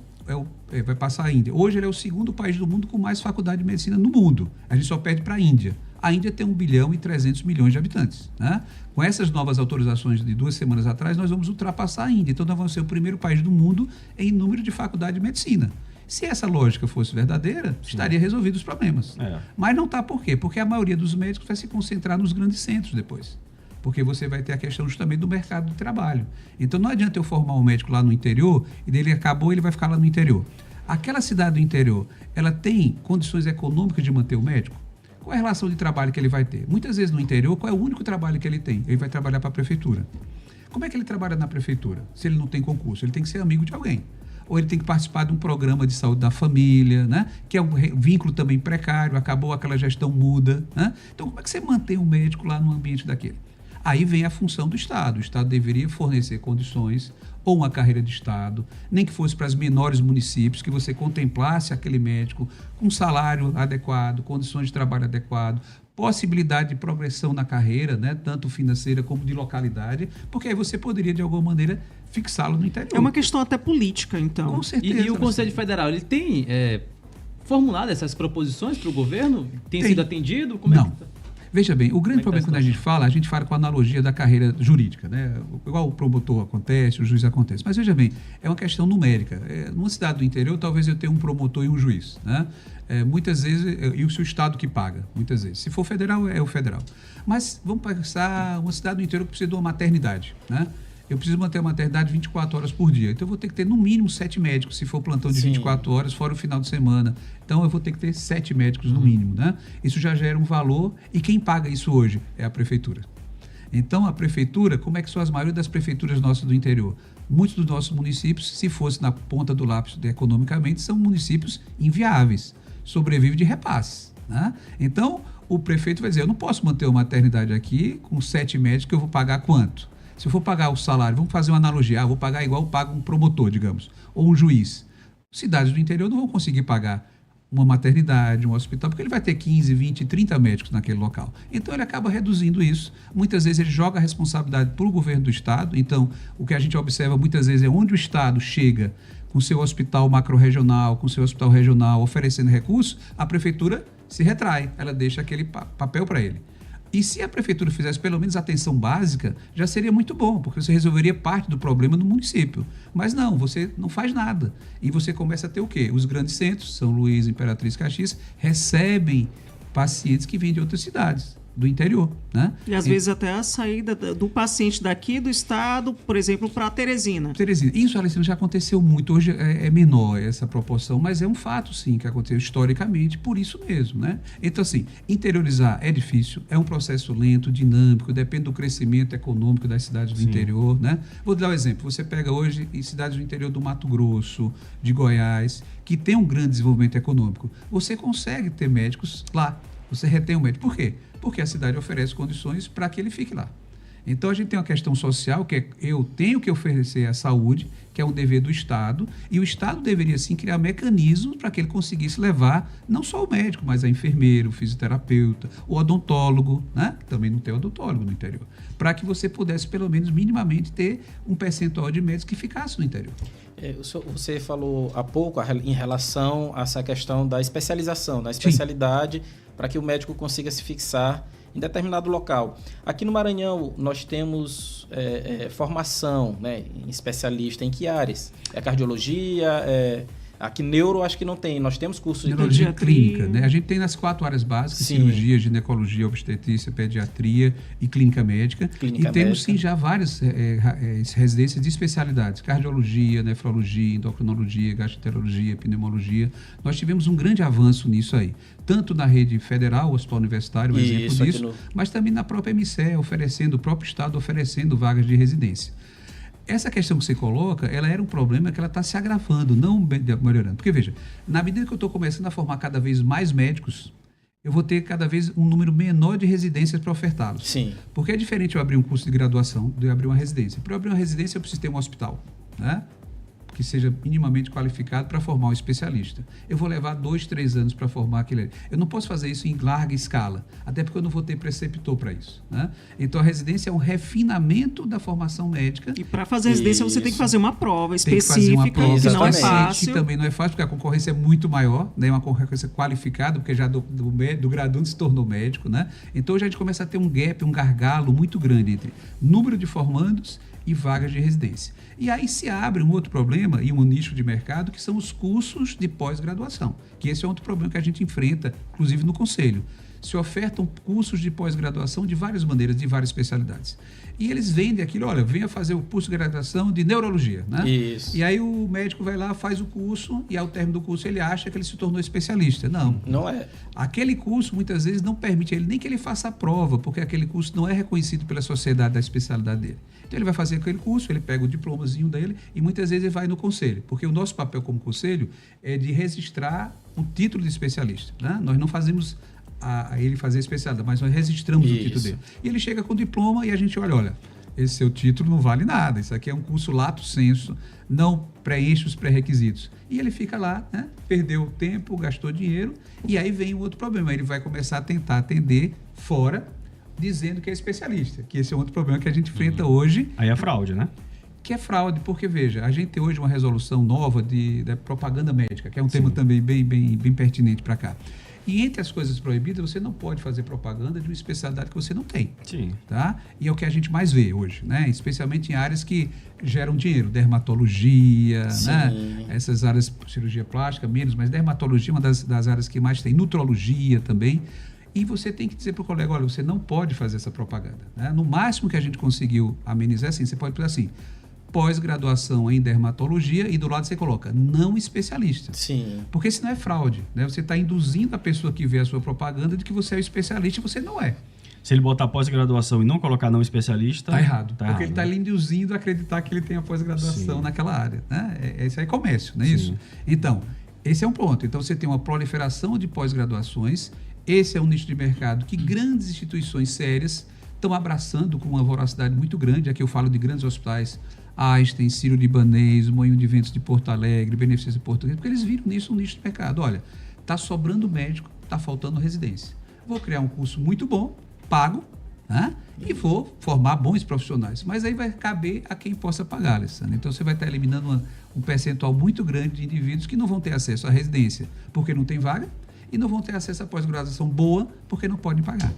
vai passar a Índia. Hoje ele é o segundo país do mundo com mais faculdade de medicina no mundo. A gente só perde para a Índia. A Índia tem 1,3 bilhão de habitantes, né? Com essas novas autorizações de 2 semanas atrás, nós vamos ultrapassar a Índia. Então, nós vamos ser o primeiro país do mundo em número de faculdade de medicina. Se essa lógica fosse verdadeira, estaria resolvido os problemas. Mas não está. Por quê? Porque a maioria dos médicos vai se concentrar nos grandes centros depois. Porque você vai ter a questão justamente do mercado de trabalho. Então, não adianta eu formar um médico lá no interior e dele acabou, ele vai ficar lá no interior. Aquela cidade do interior, ela tem condições econômicas de manter o médico? Qual é a relação de trabalho que ele vai ter? Muitas vezes no interior, qual é o único trabalho que ele tem? Ele vai trabalhar para a prefeitura. Como é que ele trabalha na prefeitura? Se ele não tem concurso, ele tem que ser amigo de alguém. Ou ele tem que participar de um programa de saúde da família, né? Que é um vínculo também precário, acabou aquela gestão muda, né? Então, como é que você mantém um médico lá no ambiente daquele? Aí vem a função do Estado. O Estado deveria fornecer condições ou uma carreira de Estado, nem que fosse para os menores municípios, que você contemplasse aquele médico com salário adequado, condições de trabalho adequado, possibilidade de progressão na carreira, né, tanto financeira como de localidade, porque aí você poderia, de alguma maneira, fixá-lo no interior. É uma questão até política, então. Com certeza. E o Conselho Federal, ele tem formulado essas proposições para o governo? Tem sido atendido? Como não. É que tá? Veja bem, o grande problema quando a gente fala com a analogia da carreira jurídica, né? Igual o promotor acontece, o juiz acontece. Mas veja bem, é uma questão numérica. Numa cidade do interior, talvez eu tenha um promotor e um juiz, né? Muitas vezes, e o seu estado que paga, muitas vezes. Se for federal, é o federal. Mas vamos pensar uma cidade do interior que precisa de uma maternidade, né? Eu preciso manter a maternidade 24 horas por dia. Então, eu vou ter que ter, no mínimo, 7 médicos, se for plantão de 24 horas, fora o final de semana. Então, eu vou ter que ter 7 médicos, no mínimo, né? Isso já gera um valor. E quem paga isso hoje é a prefeitura. Então, a prefeitura, como é que são as maioria das prefeituras nossas do interior? Muitos dos nossos municípios, se fosse na ponta do lápis economicamente, são municípios inviáveis. Sobrevive de repasses, né? Então, o prefeito vai dizer, eu não posso manter uma maternidade aqui com 7 médicos, que eu vou pagar quanto? Se eu for pagar o salário, vamos fazer uma analogia, vou pagar igual eu pago um promotor, digamos, ou um juiz. Cidades do interior não vão conseguir pagar uma maternidade, um hospital, porque ele vai ter 15, 20, 30 médicos naquele local. Então, ele acaba reduzindo isso. Muitas vezes, ele joga a responsabilidade para o governo do Estado. Então, o que a gente observa muitas vezes é onde o Estado chega com seu hospital macro-regional, com seu hospital regional, oferecendo recursos, a prefeitura se retrai. Ela deixa aquele papel para ele. E se a prefeitura fizesse pelo menos a atenção básica, já seria muito bom, porque você resolveria parte do problema no município. Mas não, você não faz nada. E você começa a ter o quê? Os grandes centros, São Luís, Imperatriz, Caxias, recebem pacientes que vêm de outras cidades do interior, né? E às vezes até a saída do paciente daqui do estado, por exemplo, para Teresina. Isso, Alessandro, já aconteceu muito. Hoje é menor essa proporção, mas é um fato, sim, que aconteceu historicamente, por isso mesmo, né? Então, assim, interiorizar é difícil, é um processo lento, dinâmico, depende do crescimento econômico das cidades do interior, né? Vou dar um exemplo. Você pega hoje em cidades do interior do Mato Grosso, de Goiás, que tem um grande desenvolvimento econômico. Você consegue ter médicos lá. Você retém o médico. Por quê? Porque a cidade oferece condições para que ele fique lá. Então, a gente tem uma questão social, que é eu tenho que oferecer a saúde, que é um dever do Estado, e o Estado deveria, sim, criar mecanismos para que ele conseguisse levar não só o médico, mas a enfermeira, o fisioterapeuta, o odontólogo, né? Também não tem odontólogo no interior, para que você pudesse, pelo menos, minimamente, ter um percentual de médicos que ficasse no interior. Você falou há pouco em relação a essa questão da especialização, da especialidade, para que o médico consiga se fixar em determinado local. Aqui no Maranhão, nós temos formação, né, em especialista em que áreas? É cardiologia, aqui neuro acho que não tem, nós temos cursos de neurologia clínica, né? A gente tem nas 4 áreas básicas, cirurgia, ginecologia, obstetrícia, pediatria e clínica médica. Temos sim já várias residências de especialidades, cardiologia, nefrologia, endocrinologia, gastroenterologia, pneumologia. Nós tivemos um grande avanço nisso aí, tanto na rede federal, o Hospital Universitário, um exemplo disso, mas também na própria MCE, o próprio Estado oferecendo vagas de residência. Essa questão que você coloca, ela era um problema que ela está se agravando, não melhorando. Porque, veja, na medida que eu estou começando a formar cada vez mais médicos, eu vou ter cada vez um número menor de residências para ofertá-los. Sim. Porque é diferente eu abrir um curso de graduação de eu abrir uma residência. Para eu abrir uma residência, eu preciso ter um hospital, né? Que seja minimamente qualificado para formar um especialista. Eu vou levar 2, 3 anos para formar aquele. Eu não posso fazer isso em larga escala, até porque eu não vou ter preceptor para isso, né? Então, a residência é um refinamento da formação médica. E para fazer a residência, você tem que fazer uma prova específica, que não é fácil. Que também não é fácil, porque a concorrência é muito maior, né? Uma concorrência qualificada, porque já do graduando se tornou médico, né? Então, hoje a gente começa a ter um gap, um gargalo muito grande entre número de formandos e vagas de residência. E aí se abre um outro problema e um nicho de mercado, que são os cursos de pós-graduação, que esse é outro problema que a gente enfrenta, inclusive no Conselho. Se ofertam cursos de pós-graduação de várias maneiras, de várias especialidades. E eles vendem aquilo, olha, venha fazer o curso de graduação de neurologia, né? Isso. E aí o médico vai lá, faz o curso, e ao término do curso ele acha que ele se tornou especialista. Não. Não é. Aquele curso, muitas vezes, não permite ele nem que ele faça a prova, porque aquele curso não é reconhecido pela sociedade da especialidade dele. Então ele vai fazer aquele curso, ele pega o diplomazinho dele, e muitas vezes ele vai no conselho, porque o nosso papel como conselho é de registrar o título de especialista, né? Nós não fazemos a ele fazer especialidade, mas nós registramos o título dele. E ele chega com o diploma e a gente olha, esse seu título não vale nada, isso aqui é um curso lato sensu, não preenche os pré-requisitos. E ele fica lá, né? Perdeu tempo, gastou dinheiro, e aí vem um outro problema, ele vai começar a tentar atender fora, dizendo que é especialista, que esse é outro problema que a gente enfrenta hoje. Aí é fraude, né? que é fraude, porque, veja, a gente tem hoje uma resolução nova da propaganda médica, que é um tema também bem pertinente para cá. E entre as coisas proibidas, você não pode fazer propaganda de uma especialidade que você não tem. Sim. Tá? E é o que a gente mais vê hoje, né? Especialmente em áreas que geram dinheiro, dermatologia, né? Essas áreas, cirurgia plástica, menos, mas dermatologia é uma das áreas que mais tem, nutrologia também. E você tem que dizer para o colega, olha, você não pode fazer essa propaganda. Né? No máximo que a gente conseguiu amenizar, assim, você pode fazer assim, pós-graduação em dermatologia, e do lado você coloca não especialista. Sim. Porque senão é fraude, né? Você está induzindo a pessoa que vê a sua propaganda de que você é o especialista e você não é. Se ele botar pós-graduação e não colocar não especialista... Está errado. Porque ele está lhe induzindo a acreditar que ele tem a pós-graduação naquela área. Né? Isso aí é comércio, não é isso? Então, esse é um ponto. Então, você tem uma proliferação de pós-graduações. Esse é um nicho de mercado que grandes instituições sérias estão abraçando com uma voracidade muito grande. Aqui eu falo de grandes hospitais, Einstein, Sírio-Libanês, Moinho de Ventos de Porto Alegre, Beneficência Portuguesa, porque eles viram nisso um nicho de mercado. Olha, está sobrando médico, está faltando residência. Vou criar um curso muito bom, pago, né? E vou formar bons profissionais. Mas aí vai caber a quem possa pagar, Alessandra. Então, você vai estar eliminando um percentual muito grande de indivíduos que não vão ter acesso à residência porque não tem vaga e não vão ter acesso à pós-graduação boa porque não podem pagar.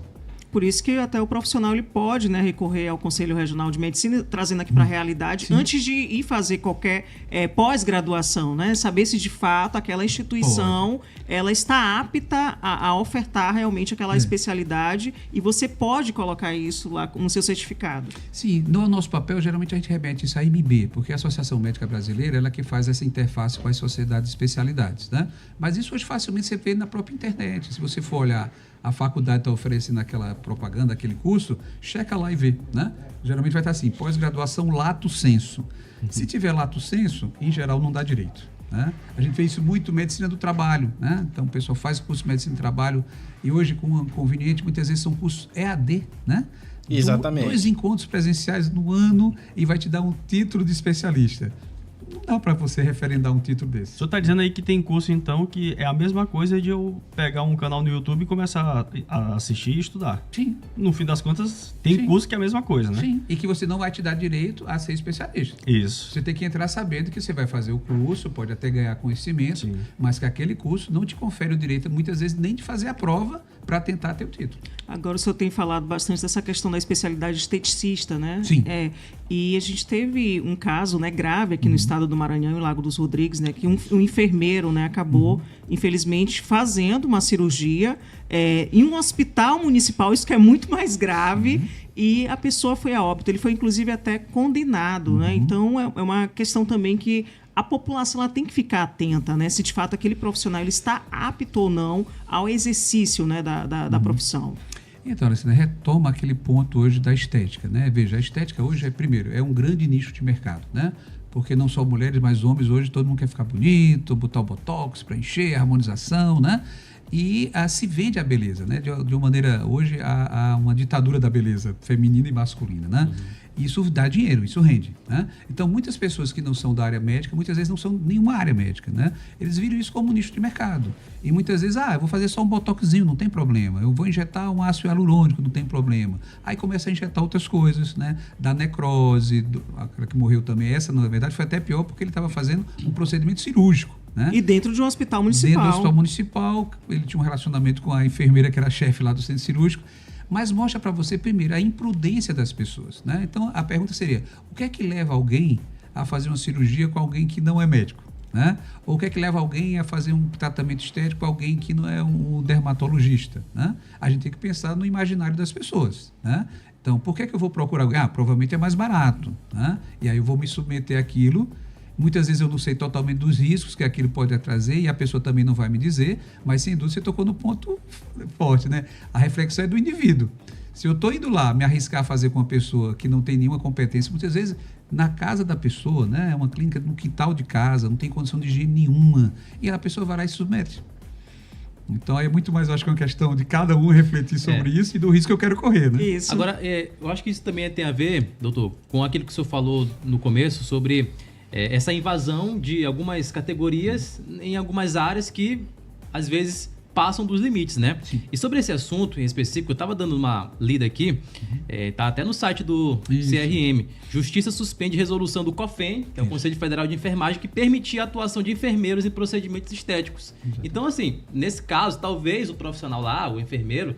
Por isso que até o profissional ele pode, né, recorrer ao Conselho Regional de Medicina, trazendo aqui para a realidade, antes de ir fazer qualquer pós-graduação, né? Saber se de fato aquela instituição ela está apta a ofertar realmente aquela especialidade, e você pode colocar isso lá no seu certificado. Sim, no nosso papel, geralmente a gente remete isso à AMB, porque a Associação Médica Brasileira ela que faz essa interface com as sociedades de especialidades, né? Mas isso hoje facilmente você vê na própria internet. Se você for olhar, a faculdade está oferecendo aquela propaganda, aquele curso, checa lá e vê, né? Geralmente vai estar assim, pós-graduação lato sensu. Se tiver lato sensu, em geral não dá direito, né? A gente vê isso muito medicina do trabalho, né? Então o pessoal faz o curso de medicina do trabalho e hoje, com conveniente, muitas vezes são cursos EAD, né? Exatamente. 2 encontros presenciais no ano e vai te dar um título de especialista. Não dá para você referendar um título desse. O senhor está dizendo aí que tem curso, então, que é a mesma coisa de eu pegar um canal no YouTube e começar a assistir e estudar. Sim. No fim das contas, tem curso que é a mesma coisa, né? Sim, e que você não vai te dar direito a ser especialista. Isso. Você tem que entrar sabendo que você vai fazer o curso, pode até ganhar conhecimento, mas que aquele curso não te confere o direito, muitas vezes, nem de fazer a prova para tentar ter o título. Agora, o senhor tem falado bastante dessa questão da especialidade esteticista, né? Sim. E a gente teve um caso, né, grave aqui no estado do Maranhão, em Lago dos Rodrigues, né, que um enfermeiro, né, acabou, infelizmente, fazendo uma cirurgia em um hospital municipal, isso que é muito mais grave, e a pessoa foi a óbito. Ele foi, inclusive, até condenado, né? Então, é uma questão também que a população ela tem que ficar atenta, né? Se de fato aquele profissional ele está apto ou não ao exercício, né, da profissão. Então, Alessandra, retoma aquele ponto hoje da estética, né? Veja, a estética hoje primeiro, é um grande nicho de mercado, né? Porque não só mulheres, mas homens hoje, todo mundo quer ficar bonito, botar o botox para encher, a harmonização, né? E se vende a beleza, né? De uma maneira, hoje há uma ditadura da beleza feminina e masculina, né? Isso dá dinheiro, isso rende, né? Então, muitas pessoas que não são da área médica, muitas vezes não são nenhuma área médica, né? Eles viram isso como um nicho de mercado. E muitas vezes, eu vou fazer só um botoxinho, não tem problema. Eu vou injetar um ácido hialurônico, não tem problema. Aí começa a injetar outras coisas, né? Da necrose, aquela que morreu também. Essa, na verdade, foi até pior porque ele estava fazendo um procedimento cirúrgico. Né? E dentro de um hospital municipal. Dentro do hospital municipal, ele tinha um relacionamento com a enfermeira que era chefe lá do centro cirúrgico, mas mostra para você, primeiro, a imprudência das pessoas, né? Então, a pergunta seria, o que é que leva alguém a fazer uma cirurgia com alguém que não é médico? Né? Ou o que é que leva alguém a fazer um tratamento estético com alguém que não é um dermatologista? Né? A gente tem que pensar no imaginário das pessoas, né? Então, por que é que eu vou procurar alguém? Provavelmente é mais barato, né? E aí eu vou me submeter àquilo. Muitas vezes eu não sei totalmente dos riscos que aquilo pode trazer e a pessoa também não vai me dizer, mas sem dúvida você tocou no ponto forte, né? A reflexão é do indivíduo. Se eu estou indo lá me arriscar a fazer com uma pessoa que não tem nenhuma competência, muitas vezes na casa da pessoa, né? É uma clínica no quintal de casa, não tem condição de higiene nenhuma, e a pessoa vai lá e se submete. Então, é muito mais, eu acho que é uma questão de cada um refletir sobre isso e do risco que eu quero correr, né? Isso. Agora, eu acho que isso também tem a ver, doutor, com aquilo que o senhor falou no começo sobre essa invasão de algumas categorias em algumas áreas que, às vezes, passam dos limites, né? Sim. E sobre esse assunto em específico, eu estava dando uma lida aqui, tá até no site do CRM. Justiça suspende resolução do COFEN, que é o Conselho Federal de Enfermagem, que permitia a atuação de enfermeiros em procedimentos estéticos. Então, assim, nesse caso, talvez o profissional lá, o enfermeiro,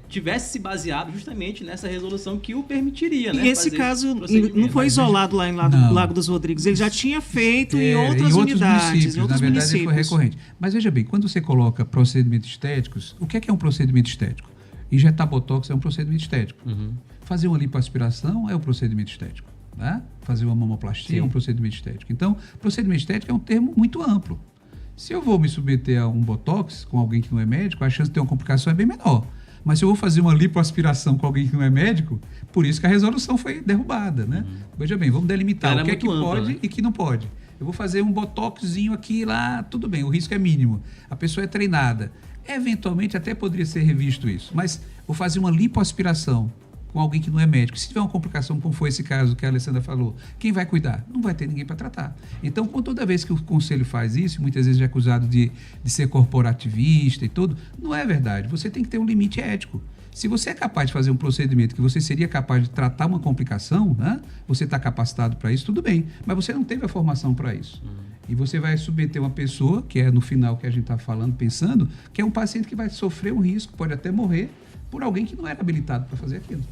tivesse se baseado justamente nessa resolução que o permitiria, né? E esse caso não foi isolado lá em Lago dos Rodrigos, ele já tinha feito em outras unidades, em outros na verdade, municípios. Foi recorrente. Mas veja bem, quando você coloca procedimentos estéticos, o que é um procedimento estético? Injetar botox é um procedimento estético. Fazer uma lipoaspiração é um procedimento estético. Né? Fazer uma mamoplastia é um procedimento estético. Então, procedimento estético é um termo muito amplo. Se eu vou me submeter a um botox com alguém que não é médico, a chance de ter uma complicação é bem menor. Mas se eu vou fazer uma lipoaspiração com alguém que não é médico, por isso que a resolução foi derrubada, né? Veja bem, vamos delimitar o que é que pode e que não pode. Eu vou fazer um botoxzinho aqui e lá, tudo bem, o risco é mínimo. A pessoa é treinada. Eventualmente até poderia ser revisto isso, mas vou fazer uma lipoaspiração com alguém que não é médico. Se tiver uma complicação, como foi esse caso que a Alessandra falou, quem vai cuidar? Não vai ter ninguém para tratar. Então, toda vez que o conselho faz isso, muitas vezes é acusado de ser corporativista e tudo, não é verdade. Você tem que ter um limite ético. Se você é capaz de fazer um procedimento que você seria capaz de tratar uma complicação, né? Você está capacitado para isso, tudo bem. Mas você não teve a formação para isso. E você vai submeter uma pessoa, que é no final que a gente está falando, pensando, que é um paciente que vai sofrer um risco, pode até morrer, por alguém que não era habilitado para fazer aquilo.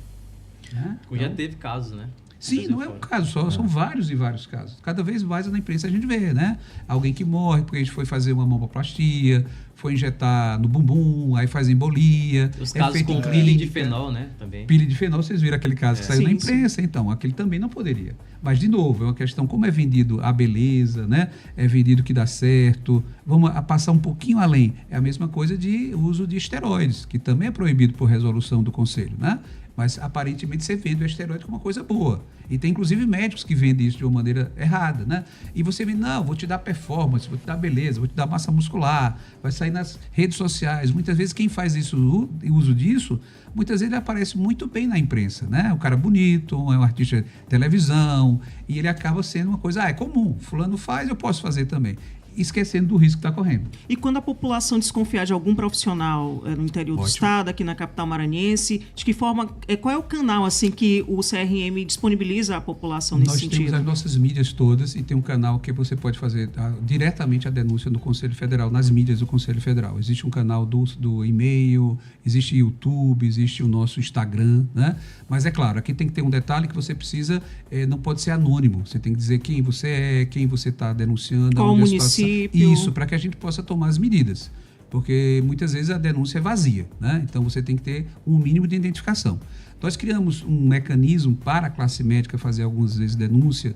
Né? Já teve casos, né? Sim, não é um caso só, são vários e vários casos. Cada vez mais na imprensa a gente vê, né? Alguém que morre porque a gente foi fazer uma mamoplastia, foi injetar no bumbum, aí faz embolia. Os casos com pilidifenol, né? Também. Pilidifenol, vocês viram aquele caso que saiu na imprensa, então, aquele também não poderia. Mas, de novo, é uma questão, como é vendido a beleza, né? É vendido que dá certo. Vamos passar um pouquinho além. É a mesma coisa de uso de esteroides, que também é proibido por resolução do Conselho, né? Mas, aparentemente, você vende o esteroide como uma coisa boa. E tem, inclusive, médicos que vendem isso de uma maneira errada, né? E você vê, não, vou te dar performance, vou te dar beleza, vou te dar massa muscular, vai sair nas redes sociais. Muitas vezes, quem faz isso, o uso disso, muitas vezes ele aparece muito bem na imprensa, né? O cara bonito, é um artista de televisão, e ele acaba sendo uma coisa, é comum, fulano faz, eu posso fazer também. Esquecendo do risco que está correndo. E quando a população desconfiar de algum profissional no interior do estado, aqui na capital maranhense, de que forma, qual é o canal assim que o CRM disponibiliza à população nesse sentido? Nós temos as nossas mídias todas e tem um canal que você pode fazer diretamente a denúncia no Conselho Federal, nas mídias do Conselho Federal. Existe um canal do e-mail, existe YouTube, existe o nosso Instagram, né? Mas é claro, aqui tem que ter um detalhe que você precisa, não pode ser anônimo. Você tem que dizer quem você é, quem você está denunciando, qual município. Isso, para que a gente possa tomar as medidas. Porque muitas vezes a denúncia é vazia, né? Então você tem que ter um mínimo de identificação. Nós criamos um mecanismo para a classe médica fazer algumas vezes denúncia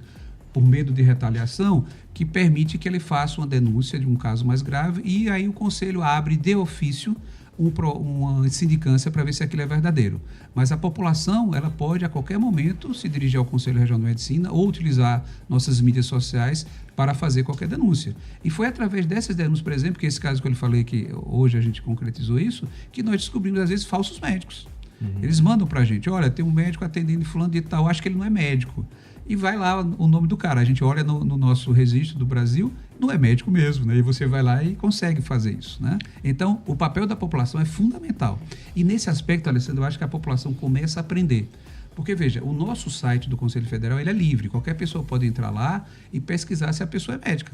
por medo de retaliação, que permite que ele faça uma denúncia de um caso mais grave e aí o conselho abre de ofício uma sindicância para ver se aquilo é verdadeiro. Mas a população, ela pode a qualquer momento se dirigir ao Conselho Regional de Medicina ou utilizar nossas mídias sociais para fazer qualquer denúncia. E foi através dessas denúncias, por exemplo, que esse caso que eu lhe falei que hoje a gente concretizou isso, que nós descobrimos às vezes falsos médicos. Eles mandam para a gente, olha, tem um médico atendendo fulano de tal, acho que ele não é médico. E vai lá o nome do cara. A gente olha no nosso registro do Brasil, não é médico mesmo, né? E você vai lá e consegue fazer isso, né? Então, o papel da população é fundamental. E nesse aspecto, Alessandro, eu acho que a população começa a aprender. Porque, veja, o nosso site do Conselho Federal, ele é livre. Qualquer pessoa pode entrar lá e pesquisar se a pessoa é médica,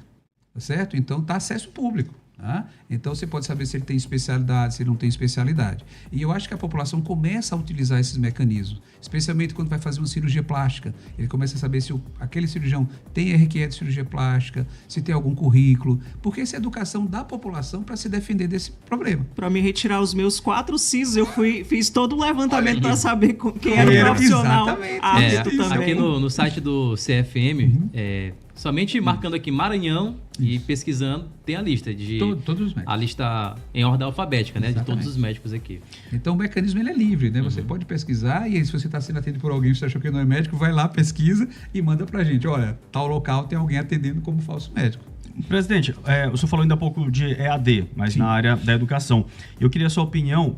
tá certo? Então, está acesso público. Tá? Então, você pode saber se ele tem especialidade, se ele não tem especialidade. E eu acho que a população começa a utilizar esses mecanismos, especialmente quando vai fazer uma cirurgia plástica. Ele começa a saber se aquele cirurgião tem RQE de cirurgia plástica, se tem algum currículo, porque essa é a educação da população para se defender desse problema. Para me retirar os meus 4 sisos, eu fiz todo o levantamento para saber quem era o profissional apto também. Aqui no site do CFM, somente marcando aqui Maranhão e pesquisando, tem a lista de todos os médicos. A lista em ordem alfabética, né? De todos os médicos aqui. Então o mecanismo ele é livre, né? Você pode pesquisar e aí, se você está sendo atendido por alguém, você achou que não é médico, vai lá, pesquisa e manda pra gente. Olha, tal local tem alguém atendendo como falso médico. Presidente, o senhor falou ainda há pouco de EAD, mas na área da educação. Eu queria a sua opinião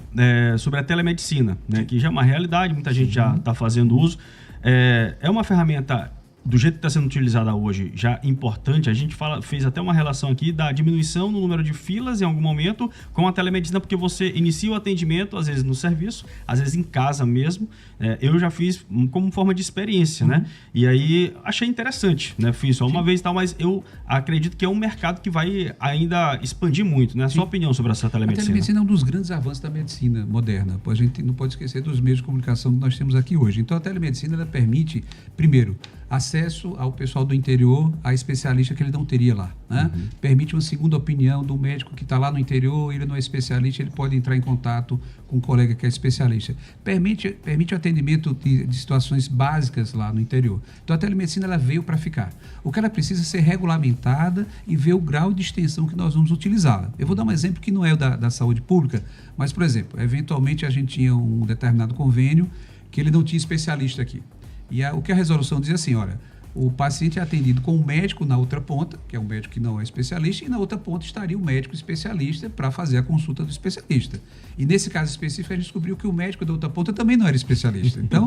sobre a telemedicina, né? Que já é uma realidade, muita gente já está fazendo uso. É uma ferramenta do jeito que está sendo utilizada hoje, já importante, a gente fez até uma relação aqui da diminuição no número de filas em algum momento com a telemedicina, porque você inicia o atendimento, às vezes no serviço, às vezes em casa mesmo. Eu já fiz como forma de experiência, né? E aí achei interessante, né? Fiz só uma vez e tal, mas eu acredito que é um mercado que vai ainda expandir muito, né? A sua opinião sobre essa telemedicina? A telemedicina é um dos grandes avanços da medicina moderna. A gente não pode esquecer dos meios de comunicação que nós temos aqui hoje. Então, a telemedicina ela permite, primeiro, acesso ao pessoal do interior, a especialista que ele não teria lá, né? Permite uma segunda opinião do médico que está lá no interior, ele não é especialista, ele pode entrar em contato com um colega que é especialista. Permite o atendimento de situações básicas lá no interior. Então, a telemedicina ela veio para ficar. O que ela precisa é ser regulamentada e ver o grau de extensão que nós vamos utilizá-la. Eu vou dar um exemplo que não é o da saúde pública, mas, por exemplo, eventualmente a gente tinha um determinado convênio que ele não tinha especialista aqui. E o que a resolução diz assim, olha, o paciente é atendido com um médico na outra ponta, que é um médico que não é especialista, e na outra ponta estaria o médico especialista para fazer a consulta do especialista. E nesse caso específico, a gente descobriu que o médico da outra ponta também não era especialista. Então,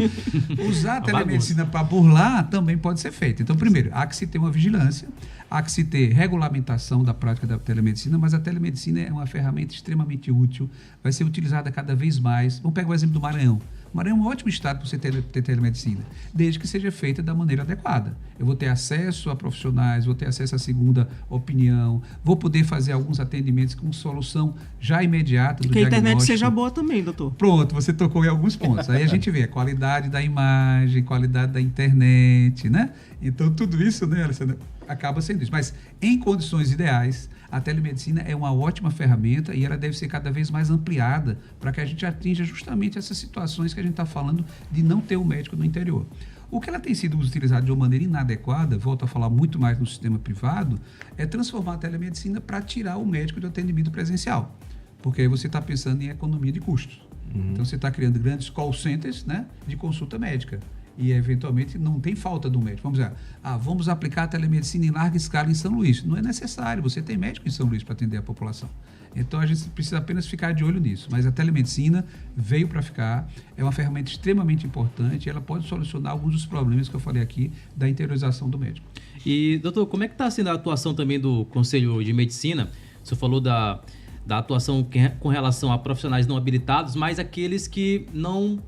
usar a telemedicina para burlar também pode ser feito. Então, primeiro, há que se ter uma vigilância, há que se ter regulamentação da prática da telemedicina, mas a telemedicina é uma ferramenta extremamente útil, vai ser utilizada cada vez mais. Vamos pegar o exemplo do Maranhão. O Maranhão é um ótimo estado para você ter telemedicina, desde que seja feita da maneira adequada. Eu vou ter acesso a profissionais, vou ter acesso à segunda opinião, vou poder fazer alguns atendimentos com solução já imediata do diagnóstico. Que a internet seja boa também, doutor. Pronto, você tocou em alguns pontos. Aí a gente vê a qualidade da imagem, qualidade da internet, né? Então, tudo isso, né, Alessandra, acaba sendo isso. Mas, em condições ideais, a telemedicina é uma ótima ferramenta e ela deve ser cada vez mais ampliada para que a gente atinja justamente essas situações que a gente está falando de não ter um médico no interior. O que ela tem sido utilizada de uma maneira inadequada, volto a falar muito mais no sistema privado, é transformar a telemedicina para tirar o médico do atendimento presencial. Porque aí você está pensando em economia de custos. Então, você está criando grandes call centers, né, de consulta médica. E, eventualmente, não tem falta do médico. Vamos dizer, vamos aplicar a telemedicina em larga escala em São Luís. Não é necessário, você tem médico em São Luís para atender a população. Então, a gente precisa apenas ficar de olho nisso. Mas a telemedicina veio para ficar, é uma ferramenta extremamente importante, ela pode solucionar alguns dos problemas que eu falei aqui da interiorização do médico. E, doutor, como é que está sendo a atuação também do Conselho de Medicina? O senhor falou da atuação com relação a profissionais não habilitados, mas aqueles que não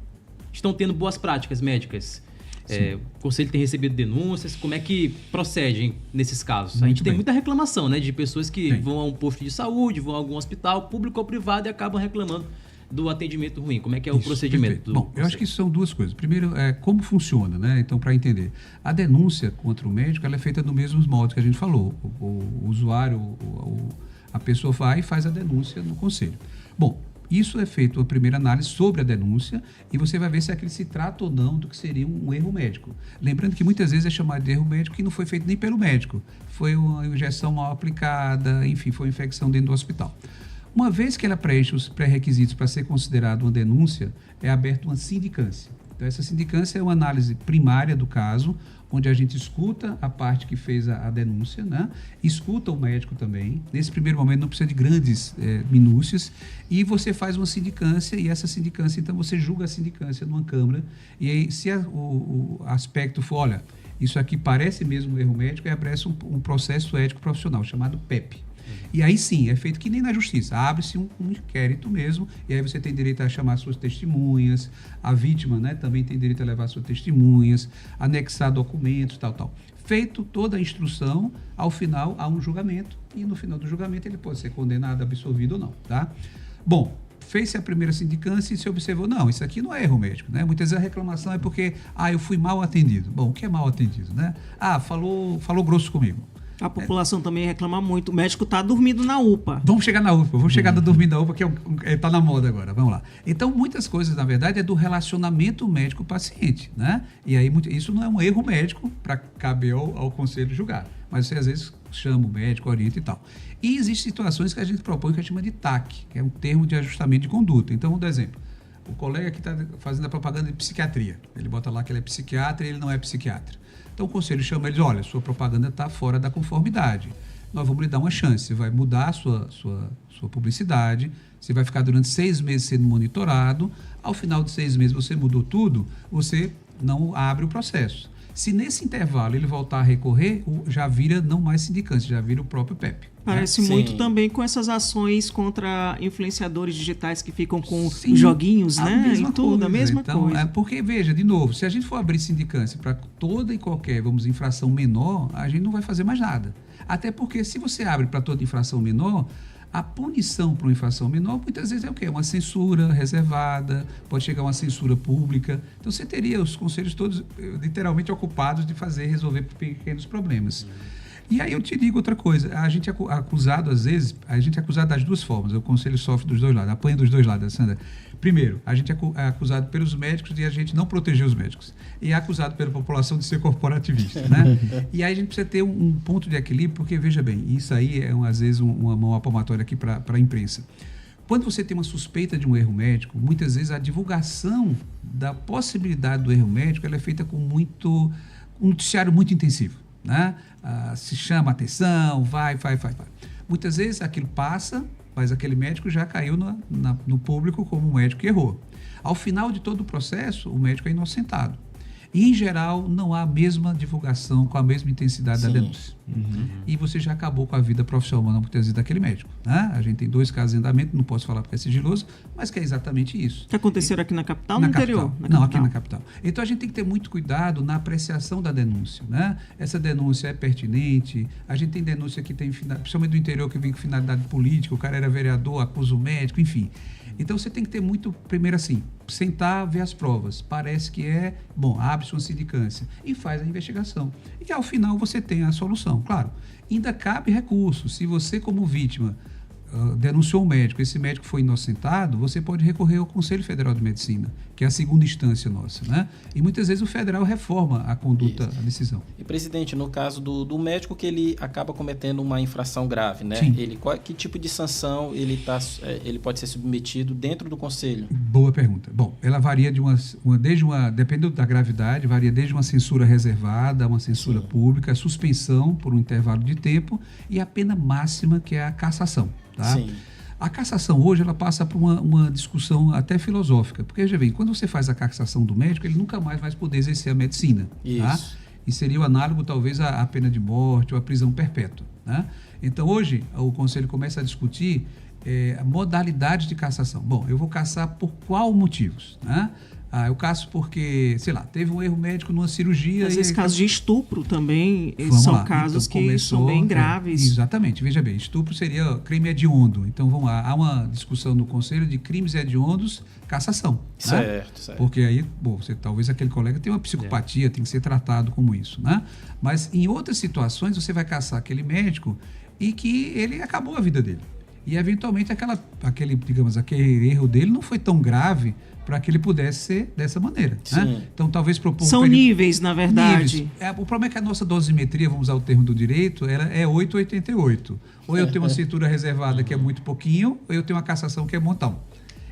estão tendo boas práticas médicas. O Conselho tem recebido denúncias, como é que procedem nesses casos? A gente tem muita reclamação, né, de pessoas que vão a um posto de saúde, vão a algum hospital, público ou privado, e acabam reclamando do atendimento ruim. Como é que é o procedimento? Bom, eu acho que isso são duas coisas. Primeiro, como funciona, né? Então, para entender. A denúncia contra o médico, ela é feita no mesmo modo que a gente falou. O usuário, a pessoa vai e faz a denúncia no Conselho. Bom, isso é feito a primeira análise sobre a denúncia e você vai ver se aquilo se trata ou não do que seria um erro médico. Lembrando que muitas vezes é chamado de erro médico que não foi feito nem pelo médico. Foi uma injeção mal aplicada, enfim, foi uma infecção dentro do hospital. Uma vez que ela preenche os pré-requisitos para ser considerado uma denúncia, é aberta uma sindicância. Então, essa sindicância é uma análise primária do caso, onde a gente escuta a parte que fez a denúncia, né? Escuta o médico também. Nesse primeiro momento não precisa de grandes minúcias e você faz uma sindicância e essa sindicância, então você julga a sindicância numa câmara e aí se o aspecto for, olha, isso aqui parece mesmo um erro médico, aí abre um processo ético profissional chamado PEP. E aí sim, é feito que nem na justiça, abre-se um inquérito mesmo, e aí você tem direito a chamar suas testemunhas, a vítima, né, também tem direito a levar suas testemunhas, anexar documentos, tal. Feito toda a instrução, ao final há um julgamento, e no final do julgamento ele pode ser condenado, absolvido ou não, tá? Bom, fez-se a primeira sindicância e se observou, não, isso aqui não é erro médico, né? Muitas vezes a reclamação é porque, eu fui mal atendido. Bom, o que é mal atendido, né? Falou grosso comigo. A população também reclama muito. O médico está dormindo na UPA. Vamos chegar na UPA. Vamos chegar do dormir na UPA, que está na moda agora. Vamos lá. Então, muitas coisas, na verdade, é do relacionamento médico-paciente, né? E aí, isso não é um erro médico para caber ao conselho julgar. Mas você, às vezes, chama o médico, orienta e tal. E existem situações que a gente propõe que a gente chama de TAC, que é um termo de ajustamento de conduta. Então, vamos dar exemplo. O colega que está fazendo a propaganda de psiquiatria. Ele bota lá que ele é psiquiatra e ele não é psiquiatra. Então, o conselho chama eles, olha, sua propaganda está fora da conformidade. Nós vamos lhe dar uma chance. Você vai mudar a sua publicidade, você vai ficar durante 6 meses sendo monitorado. Ao final de 6 meses você mudou tudo, você não abre o processo. Se nesse intervalo ele voltar a recorrer, já vira não mais sindicância, já vira o próprio PEP. Parece né? muito Sim. também com essas ações contra influenciadores digitais que ficam com joguinhos, né? E tudo, a mesma então, coisa. Porque, veja, de novo, se a gente for abrir sindicância para toda e qualquer, infração menor, a gente não vai fazer mais nada. Até porque se você abre para toda infração menor, a punição para uma infração menor, muitas vezes é o quê? Uma censura reservada, pode chegar uma censura pública. Então, você teria os conselhos todos literalmente ocupados de resolver pequenos problemas. E aí eu te digo outra coisa, a gente é acusado, às vezes, das duas formas, o conselho sofre dos dois lados, apanha dos dois lados, Sandra. Primeiro, a gente é acusado pelos médicos de a gente não proteger os médicos. E é acusado pela população de ser corporativista, né? E aí a gente precisa ter um ponto de equilíbrio, porque, veja bem, isso aí é, às vezes, uma mão palmatória aqui para a imprensa. Quando você tem uma suspeita de um erro médico, muitas vezes a divulgação da possibilidade do erro médico ela é feita com um noticiário muito intensivo. Né? Se chama atenção, vai. Muitas vezes aquilo passa, mas aquele médico já caiu no público como um médico que errou. Ao final de todo o processo, o médico é inocentado. E, em geral, não há a mesma divulgação com a mesma intensidade da denúncia. E você já acabou com a vida profissional, muitas vezes, daquele médico. Né? A gente tem 2 casos em andamento, não posso falar porque é sigiloso, mas que é exatamente isso. Que aconteceram aqui na capital ou no interior? Aqui na capital. Então, a gente tem que ter muito cuidado na apreciação da denúncia. Né? Essa denúncia é pertinente. A gente tem denúncia que tem, principalmente do interior, que vem com finalidade política, o cara era vereador, acusa o médico, enfim. Então, você tem que ter muito, primeiro assim, sentar, ver as provas. Parece que abre-se uma sindicância e faz a investigação. E, ao final, você tem a solução. Claro, ainda cabe recurso. Se você, como vítima, denunciou um médico, esse médico foi inocentado, você pode recorrer ao Conselho Federal de Medicina, que é a segunda instância nossa, né? E muitas vezes o federal reforma a conduta, a decisão. E, presidente, no caso do médico que ele acaba cometendo uma infração grave, né? Que tipo de sanção ele pode ser submetido dentro do Conselho? Boa pergunta. Bom, ela varia dependendo da gravidade, varia desde uma censura reservada, uma censura pública, suspensão por um intervalo de tempo e a pena máxima, que é a cassação. Tá? Sim. A cassação hoje ela passa por uma discussão até filosófica, porque já vem, quando você faz a cassação do médico, ele nunca mais vai poder exercer a medicina. Isso. Tá? E seria o análogo talvez à pena de morte ou à prisão perpétua. Tá? Então hoje o Conselho começa a discutir modalidades de cassação. Bom, eu vou cassar por qual motivos? Né? Eu casso porque, sei lá, teve um erro médico numa cirurgia... Mas esses casos de estupro também são casos então, que são bem graves. Exatamente. Veja bem, estupro seria crime hediondo. Então, vamos lá, há uma discussão no Conselho de crimes hediondos, cassação. Certo, certo. Porque aí, talvez aquele colega tenha uma psicopatia, tem que ser tratado como isso, né? Mas em outras situações, você vai caçar aquele médico e que ele acabou a vida dele. E, eventualmente, aquele erro dele não foi tão grave para que ele pudesse ser dessa maneira. Né? Então, talvez propor... São níveis, na verdade. Níveis. O problema é que a nossa dosimetria, vamos usar o termo do direito, ela é 8,88. Ou eu tenho uma cintura reservada que é muito pouquinho, ou eu tenho uma cassação que é montão.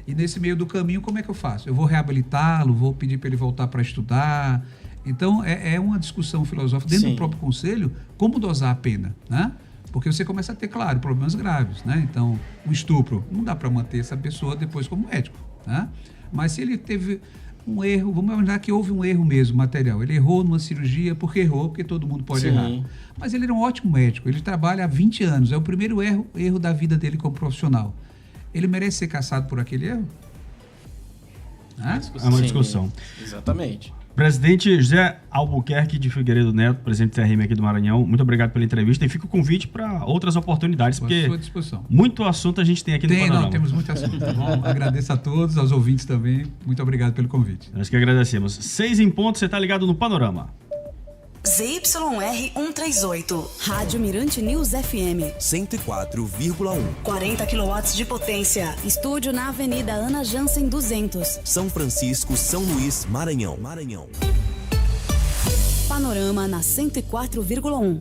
E nesse meio do caminho, como é que eu faço? Eu vou reabilitá-lo, vou pedir para ele voltar para estudar. Então, é uma discussão filosófica dentro do próprio Conselho, como dosar a pena, né? Porque você começa a ter, claro, problemas graves, né? Então, o estupro, não dá para manter essa pessoa depois como médico, né? Mas se ele teve um erro, vamos imaginar que houve um erro mesmo material. Ele errou numa cirurgia porque todo mundo pode errar. Mas ele era um ótimo médico, ele trabalha há 20 anos, é o primeiro erro da vida dele como profissional. Ele merece ser cassado por aquele erro? É uma discussão. Exatamente. Presidente José Albuquerque de Figueiredo Neto, presidente do TRM aqui do Maranhão, muito obrigado pela entrevista e fica o convite para outras oportunidades, porque à sua disposição. Muito assunto a gente tem aqui no Panorama. Não, temos muito assunto, tá bom? Agradeço a todos, aos ouvintes também, muito obrigado pelo convite. Nós que agradecemos. 6 em ponto, você está ligado no Panorama. ZYR 138, Rádio Mirante News FM 104,1, 40 kW de potência. Estúdio na Avenida Ana Jansen 200, São Francisco, São Luís, Maranhão. Panorama na 104,1.